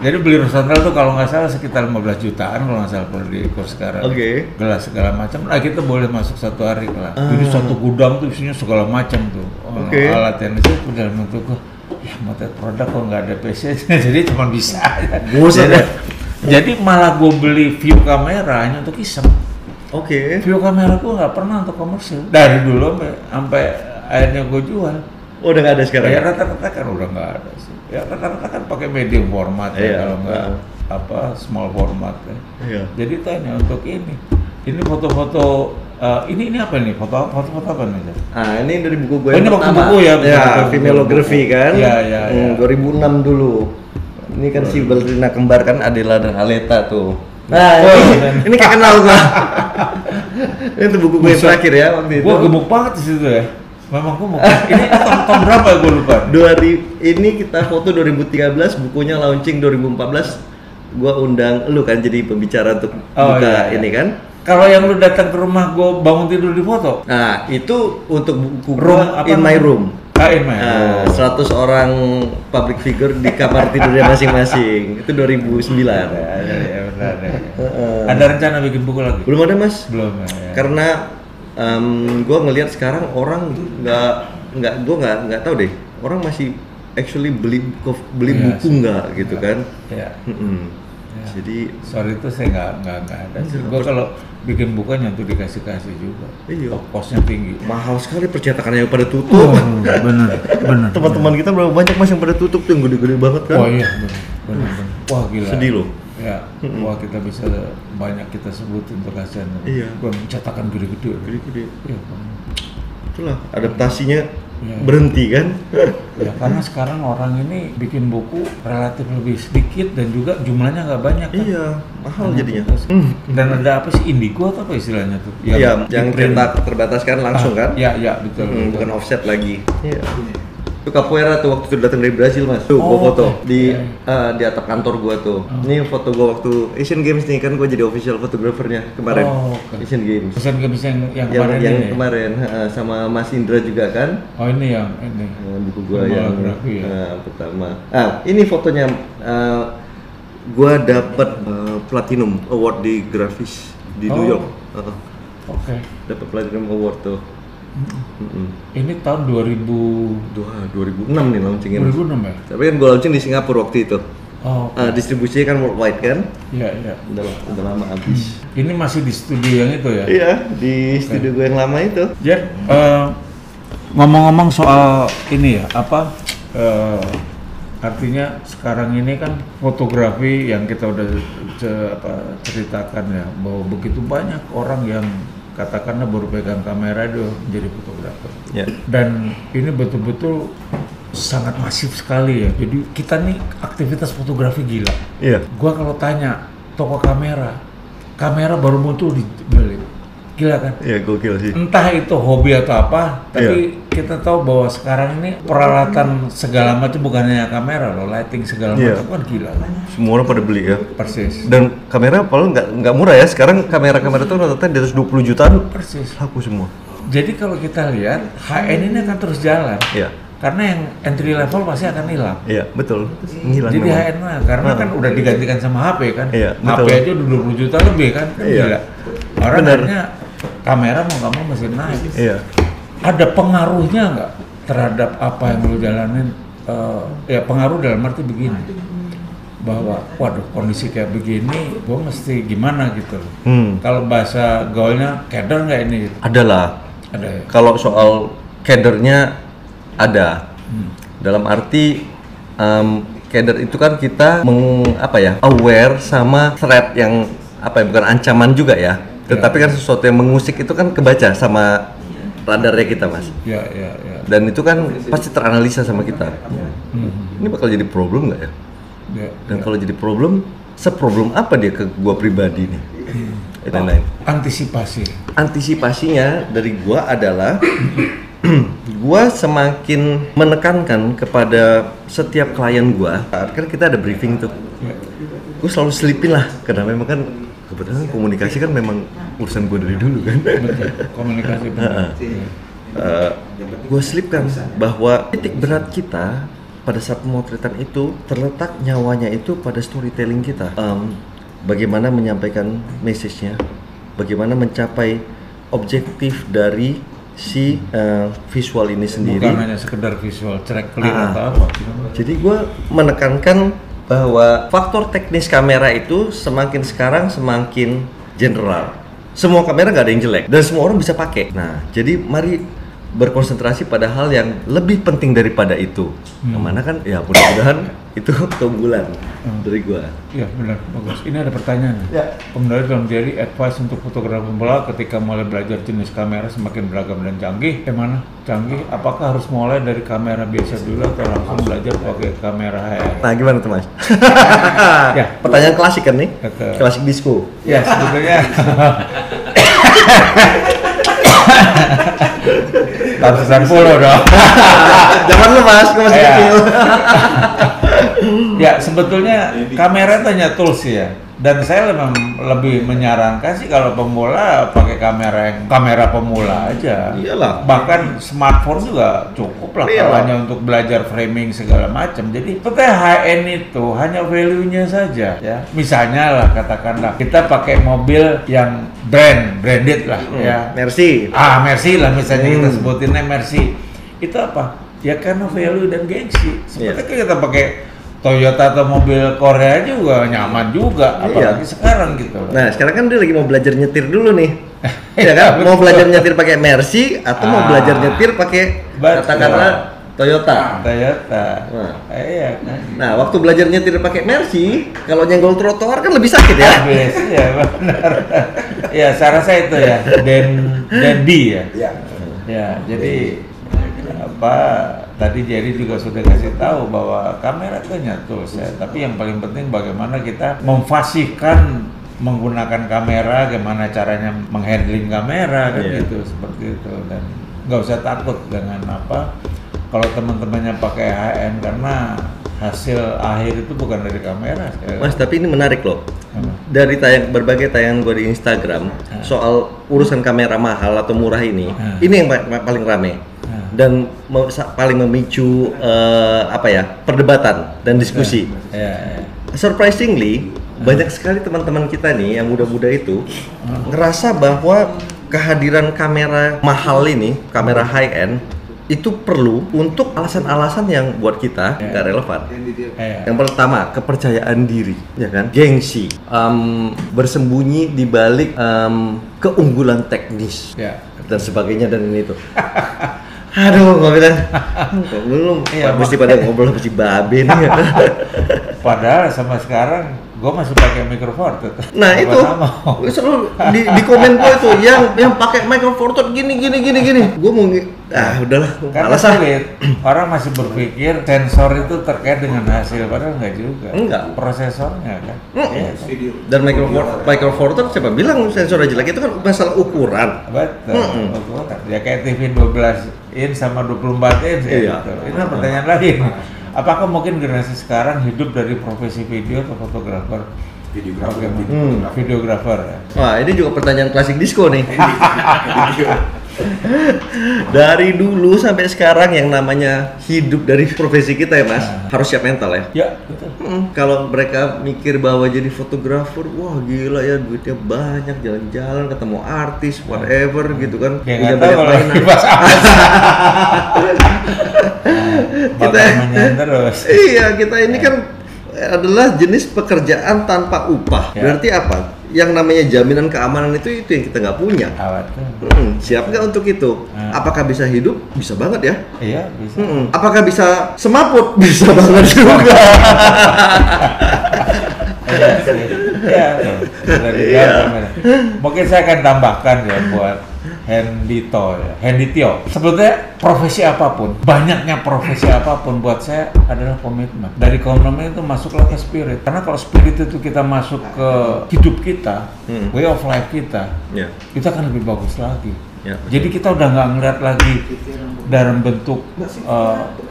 Jadi beli Rosenthal tuh kalau nggak salah sekitar 15 jutaan kalau nggak salah kalau di course sekarang. Gelas segala macam. Nah kita boleh masuk satu hari kelas. Jadi satu gudang tuh isinya segala macam tuh. Alat yang itu dalam bentuk motret produk kok nggak ada PC-nya, jadi cuma bisa. Jadi malah gue beli view kamera hanya untuk iseng. View kamera gue nggak pernah untuk komersil. Dari dulu sampai akhirnya gue jual. Udah nggak ada sekarang? Ya rata-rata kan udah nggak ada sih. Ya rata-rata kan pakai medium format kalau nggak small format ya. Jadi tanya untuk ini foto-foto. Ini apa nih? Foto apa nih? Ini dari buku gue yang pertama. Buku ya, Femaleography kan? Iya. 2006 dulu. Ini kan si Ballerina kembar kan, Adela dan Aleta tuh. Ini kayak kenal gua. Itu buku gue terakhir ya waktu itu. Gua gemuk banget di situ ya. Memang gemuk. Ini tahun berapa ya gua lupa. Ini kita foto 2013, bukunya launching 2014. Gua undang lu kan jadi pembicara untuk buka ini kan. Kalau yang lu datang ke rumah gua bangun tidur di foto. Nah, itu untuk buku gua In My Room. 100 orang public figure di kamar tidurnya masing-masing. Itu 2009. Ada rencana bikin buku lagi? Belum ada mas. Belum. Karena gue ngelihat sekarang orang nggak tahu deh. Orang masih actually beli buku nggak gitu kan? Jadi sorry itu saya nggak ada. Gue kalau bikin bukunya tuh dikasih juga. Kosnya tinggi. Mahal sekali percetakannya yang pada tutup. Bener. Teman-teman kita berapa banyak mas yang pada tutup tuh yang gede-gede banget kan? Bener. Wah gila. Sedih loh. Ya. Wah kita bisa banyak kita sebutin untuk kasihan. Cetakan gede-gede. Itulah adaptasinya Ya. berhenti kan? Ya karena sekarang orang ini bikin buku relatif lebih sedikit dan juga jumlahnya nggak banyak kan. Iya, mahal Karena jadinya. tugas. Dan ada apa sih Indigo atau apa istilahnya tuh? Iya, yang di print. cetak terbatas kan langsung kan? Iya betul. betul. Bukan offset lagi. Iya. Itu capoeira tuh waktu itu datang dari Brazil mas. Tuh gua Oh, foto oke. di atap kantor gua tuh. Ini foto gua waktu Asian Games nih kan gua jadi official fotografernya kemarin. Oh, oke. Asian Games. Pesan games yang Yang kemarin ini. Ya? kemarin sama Mas Indra juga kan. Oh ini yang ini. Buku gua yang Fotografi pertama. Ini fotonya gua dapet Platinum Award di grafis di New Oh. York. Oke. Dapat Platinum Award tuh. Ini tahun 2006 nih launchingnya. 2006 ya? Tapi kan gue launching di Singapura waktu itu. Oh. Distribusinya kan worldwide kan. Iya. Udah lama habis. Ini masih di studio yang itu ya? Iya, di studio gue yang lama itu. Jer, ngomong-ngomong soal ini ya, artinya sekarang ini kan fotografi yang kita udah ceritakan ya, bahwa begitu banyak orang yang katakanlah baru pegang kamera itu menjadi fotografer. Ya. Dan ini betul-betul sangat masif sekali ya. Jadi kita nih aktivitas fotografi gila. Iya. Gua kalau tanya toko kamera baru muncul dibeli. Gila kan? Iya, gokil sih. Entah itu hobi atau apa, tapi kita tahu bahwa sekarang ini peralatan segala macam bukan hanya kamera loh, lighting segala macam kan gila. Semua orang pada beli ya. Persis. Dan kamera paling nggak murah ya. Sekarang kamera-kamera tuh rata-rata di atas 20 jutaan. Persis. Laku semua. Jadi kalau kita lihat HN ini akan terus jalan. Iya. Karena yang entry level pasti akan hilang. Iya, betul. Ngilang Jadi memang. HN mah karena kan udah digantikan sama HP kan. Iya, HP betul. aja udah 20 juta lebih kan. Iya. Gila. Orang Bener. akhirnya kamera mau nggak mau masih naik. Iya. Ada pengaruhnya nggak terhadap apa yang lu jalanin? Ya pengaruh dalam arti begini, bahwa waduh kondisi kayak begini, gue mesti gimana gitu. Kalau bahasa gaulnya keder nggak ini? Gitu? Adalah. Ada ya. Kalau soal kadernya ada. Dalam arti kader itu kan kita aware sama threat yang bukan ancaman juga ya. Tetapi kan sesuatu yang mengusik itu kan kebaca sama radarnya kita mas. Ya. Dan itu kan pasti teranalisa sama kita. Ini bakal jadi problem nggak ya? Dan kalau jadi problem, seproblem apa dia ke gua pribadi nih? Lain-lain. Antisipasinya dari gua adalah gua semakin menekankan kepada setiap klien gua. Kan kita ada briefing tuh. Gua selalu selipin lah karena memang kan kebetulan komunikasi kan memang urusan gue dari dulu kan. Betul. Komunikasi benar. Gue selipkan bahwa titik berat kita pada saat pemotretan itu terletak nyawanya itu pada storytelling kita. Bagaimana menyampaikan message-nya, bagaimana mencapai objektif dari si visual ini sendiri. Bukan hanya sekedar visual, track clear atau apa. Jadi gue menekankan bahwa faktor teknis kamera itu semakin sekarang semakin general. Semua kamera nggak ada yang jelek dan semua orang bisa pakai. Nah, jadi mari berkonsentrasi pada hal yang lebih penting daripada itu. Yang mana kan ya mudah-mudahan itu keunggulan dari gua. Iya benar, bagus. Ini ada pertanyaan. Ya. Pemula dalam jadi advice untuk fotografer pemula ketika mulai belajar jenis kamera semakin beragam dan canggih. Gimana? Canggih? Apakah harus mulai dari kamera biasa dulu atau langsung belajar pakai kamera HN? Nah, gimana tuh Mas? Ya, Pertanyaan klasik kan nih? Betul. Klasik disco. Ya sebetulnya. Harus 90 dong. Jangan lu Mas, gua masih Iya. kecil. Ya sebetulnya kamera itu hanya tools ya. Dan saya memang lebih menyarankan sih kalau pemula pakai kamera pemula aja. Iyalah. Bahkan smartphone juga cukup lah kalau hanya untuk belajar framing segala macam. Jadi sebetulnya high-end itu hanya value-nya saja ya. Misalnya lah katakanlah kita pakai mobil yang branded lah ya. Mercy. Mercy lah misalnya kita sebutinnya Mercy. Itu apa? Ya karena value dan gengsi. Seperti kita pakai Toyota atau mobil Korea juga nyaman juga, apalagi sekarang gitu. Nah, sekarang kan dia lagi mau belajar nyetir dulu nih. Ya kan? Mau belajar nyetir pakai Mercy atau mau belajar nyetir pakai katakanlah Toyota. Iya kan. Nah, waktu belajar nyetir pakai Mercy, kalau nyenggol trotoar kan lebih sakit ya. Iya benar. Ya, saya rasa itu ya. Dan B ya. Iya. Ya, jadi apa tadi Jerry juga sudah kasih tahu bahwa kamera itu hanya tools ya, tapi yang paling penting bagaimana kita memfasihkan menggunakan kamera, gimana caranya menghandling kamera kan gitu, seperti itu. Dan nggak usah takut dengan apa kalau teman-temannya pakai HN, karena hasil akhir itu bukan dari kamera. Mas, tapi ini menarik loh. Dari berbagai tayangan gue di Instagram soal urusan kamera mahal atau murah ini yang paling rame dan paling memicu perdebatan dan diskusi. Surprisingly, banyak sekali teman-teman kita nih yang muda-muda itu ngerasa bahwa kehadiran kamera mahal ini, kamera high end itu perlu untuk alasan-alasan yang buat kita nggak relevan. Yang pertama, kepercayaan diri, ya kan, gengsi, bersembunyi di balik keunggulan teknis dan sebagainya dan ini tuh. Aduh, gue bilang belum, mesti pada ngobrol mesti babe nih. Padahal sama sekarang gue masih pakai Micro Four Third. Nah itu selalu di komen gue itu yang pakai Micro Four Third gini. Gue mau udahlah. Karena sulit. Orang masih berpikir sensor itu terkait dengan hasil, padahal enggak juga. Enggak. Prosesornya kan. Dan Micro Four Third siapa bilang sensornya jelek, itu kan masalah ukuran. Betul. Ukuran. Ya kayak TV 12 inch sama 24 inch ya. Gitu. Ini pertanyaan lain. Apakah mungkin generasi sekarang hidup dari profesi video atau fotografer? Videografer ya. Wah, ini juga pertanyaan klasik disco nih. Dari dulu sampai sekarang yang namanya hidup dari profesi kita ya Mas, harus siap mental ya. Ya, betul. Kalau mereka mikir bahwa jadi fotografer, wah gila ya, duitnya banyak, jalan-jalan ketemu artis, whatever gitu kan. Punya banyak mainan. Kita terus. Iya, kita ini kan adalah jenis pekerjaan tanpa upah. Berarti apa? Yang namanya jaminan keamanan itu yang kita nggak punya. Siap nggak untuk itu? Apakah bisa hidup? Bisa banget ya. Iya, bisa. Apakah bisa semaput? Bisa banget juga. Iya. Mungkin saya akan tambahkan ya buat Henditio. Sebetulnya profesi apapun, banyaknya profesi apapun buat saya adalah komitmen. Dari komitmen itu masuklah ke spirit. Karena kalau spirit itu kita masuk ke hidup kita, way of life kita, kita akan lebih bagus lagi. Jadi kita udah nggak ngeliat lagi dalam bentuk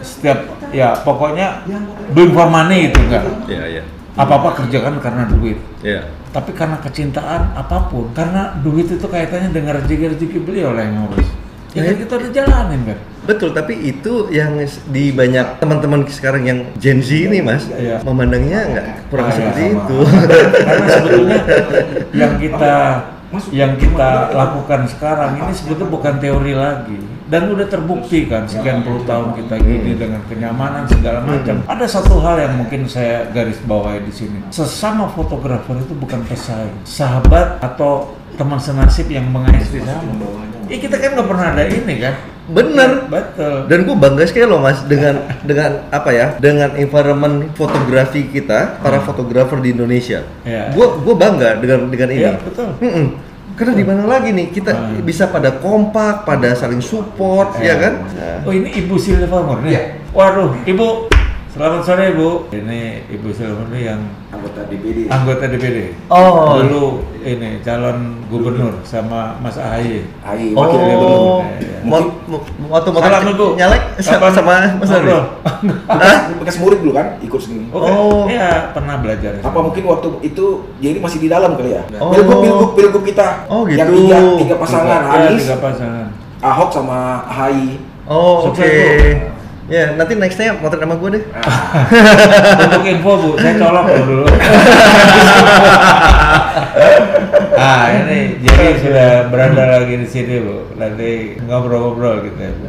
setiap pokoknya doing for money itu enggak. Apa-apa kerjakan karena duit. Tapi karena kecintaan apapun, karena duit itu kaitannya dengan rezeki beliau lah yang ngurus. Ya kan kita udah jalanin kan. Betul, tapi itu yang di banyak teman-teman sekarang yang Gen Z ini Mas, memandangnya nggak kurang seperti itu. Karena sebetulnya yang kita lakukan sekarang ini sebetulnya bukan teori lagi. Dan udah terbukti kan sekian puluh tahun kita gini dengan kenyamanan segala macam. Ada satu hal yang mungkin saya garis bawahi di sini. Sesama fotografer itu bukan pesaing, sahabat atau teman senasib yang mengasihi sama. Kita kan nggak pernah ada ini kan. Bener, betul. Dan gue bangga sekali loh Mas dengan dengan environment fotografi kita, para fotografer di Indonesia. Gue bangga dengan ini. Betul. Karena di mana lagi nih kita bisa pada kompak, pada saling support, ya kan? Oh ini Ibu Silva Murni. Waduh, Ibu. Selamat sore Ibu. Ini Ibu Silva Murni yang anggota DPD. Oh. Dulu ini calon gubernur sama Mas Ahaye. Wakil gubernur. Waktu nyalek sama Mas Ari. Bekas murid dulu kan, ikut sini. Iya, pernah belajar. Apa mungkin waktu itu jadi masih di dalam kali ya? Pilgub kita. Gitu. Yang tiga pasangan, Anies, Ahok sama Ahaye. Oke. Ya, nanti nextnya motret sama gue deh. Untuk info Bu, saya colok dulu. Ini jadi sudah berada lagi di sini Bu. Nanti ngobrol-ngobrol gitu ya Bu.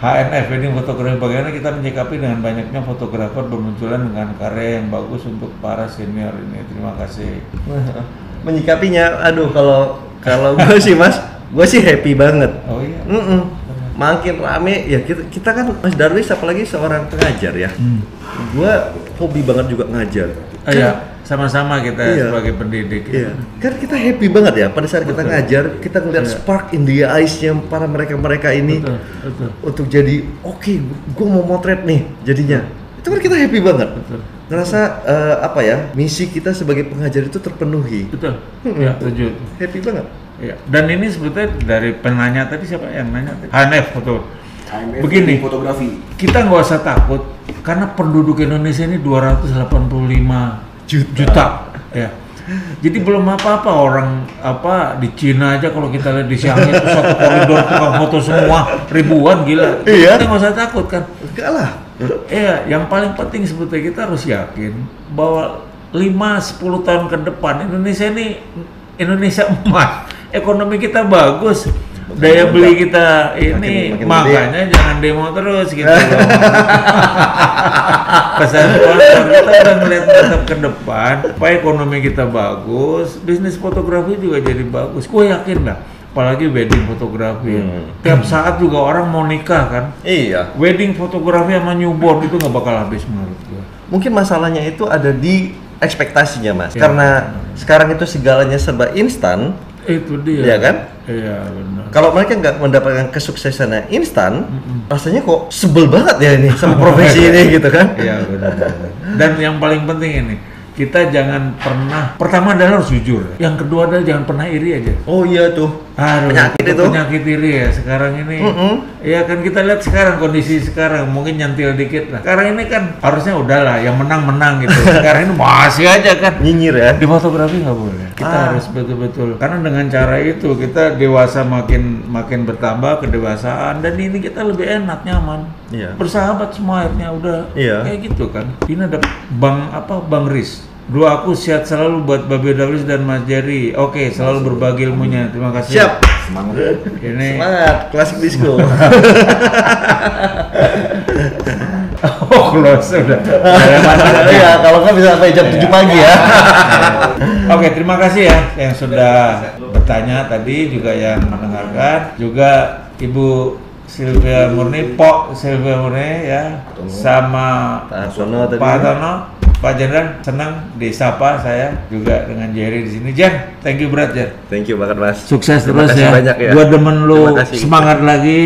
HNF ini fotografi, bagaimana kita menyikapi dengan banyaknya fotografer bermunculan dengan karya yang bagus untuk para senior ini. Terima kasih. Menyikapinya, aduh kalau gue sih Mas, gue sih happy banget. Oh iya. makin rame ya kita kan Mas Darwis apalagi seorang pengajar ya. Gua hobi banget juga ngajar. Iya, sama-sama kita sebagai pendidik. Iya. Kan kita happy banget ya pada saat kita ngajar, kita ngeliat spark in the eyes-nya para mereka ini. Betul. Untuk jadi oke, gua mau motret nih jadinya. Itu kan kita happy banget. Betul. Ngerasa apa ya, misi kita sebagai pengajar itu terpenuhi. Betul. Ya, setuju. Happy banget. Ya. Dan ini sebetulnya dari penanya tadi, siapa yang nanya tadi? HNF, betul. HMF Begini, fotografi. kita nggak usah takut karena penduduk Indonesia ini 285 juta. Ya. Jadi belum apa-apa orang di Cina aja kalau kita lihat di Shanghai itu satu koridor tukang foto semua ribuan, gila. Iya. Kita nggak usah takut kan. Enggak lah. Iya, yang paling penting sebetulnya kita harus yakin bahwa 5-10 tahun ke depan Indonesia ini Indonesia emas, ekonomi kita bagus, daya beli kita ini makin makanya jangan demo terus gitu loh. Pesan sponsor kita udah ngeliat tetap ke depan, supaya ekonomi kita bagus, bisnis fotografi juga jadi bagus. Gue yakin dah, apalagi wedding fotografi. Tiap saat juga orang mau nikah kan. Iya. Wedding fotografi sama newborn itu nggak bakal habis menurut gue. Mungkin masalahnya itu ada di ekspektasinya, Mas. Ya. Karena sekarang itu segalanya serba instan. Itu dia. Iya kan? Iya benar. Kalau mereka nggak mendapatkan kesuksesannya instan, rasanya kok sebel banget ya ini sama profesi ini gitu kan? Iya benar. Dan yang paling penting ini, kita jangan pernah, pertama adalah harus jujur. Yang kedua adalah jangan pernah iri aja. Oh iya tuh. Aduh, Penyakit itu. penyakit iri ya sekarang ini. Ya kan kita lihat sekarang kondisi sekarang mungkin nyentil dikit lah. Sekarang ini kan harusnya udahlah yang menang gitu. Sekarang ini masih aja kan. Nyinyir ya. Di fotografi nggak boleh. Kita harus betul-betul. Karena dengan cara itu kita dewasa makin bertambah kedewasaan dan ini kita lebih enak nyaman. Iya. Bersahabat semua akhirnya udah Iya. kayak gitu kan. Ini ada Bang Riz. Doaku sehat selalu buat Babe Darwis dan Mas Jerry. Oke, selalu berbagi ilmunya. Terima kasih. Siap. Semangat. Ini Semangat, klasik disco. close udah. Iya, kalau nggak bisa sampai jam 7 pagi ya. Oke, terima kasih ya yang sudah bertanya tadi, juga yang mendengarkan, juga Ibu Sylvia Murni, Pok Sylvia Murni ya, sama Pak Hartono tadi. Pak Hartono, Pak Jenderal, senang disapa saya juga dengan Jerry di sini. Jen, thank you berat Jen. Thank you banget Mas. Sukses Terima terus kasih ya. banyak ya. Gua demen lu, Terima kasih. semangat lagi,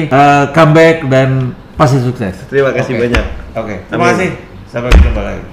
comeback dan pasti sukses. Terima kasih Oke. banyak. Oke, terima Amin. kasih. Sampai jumpa lagi.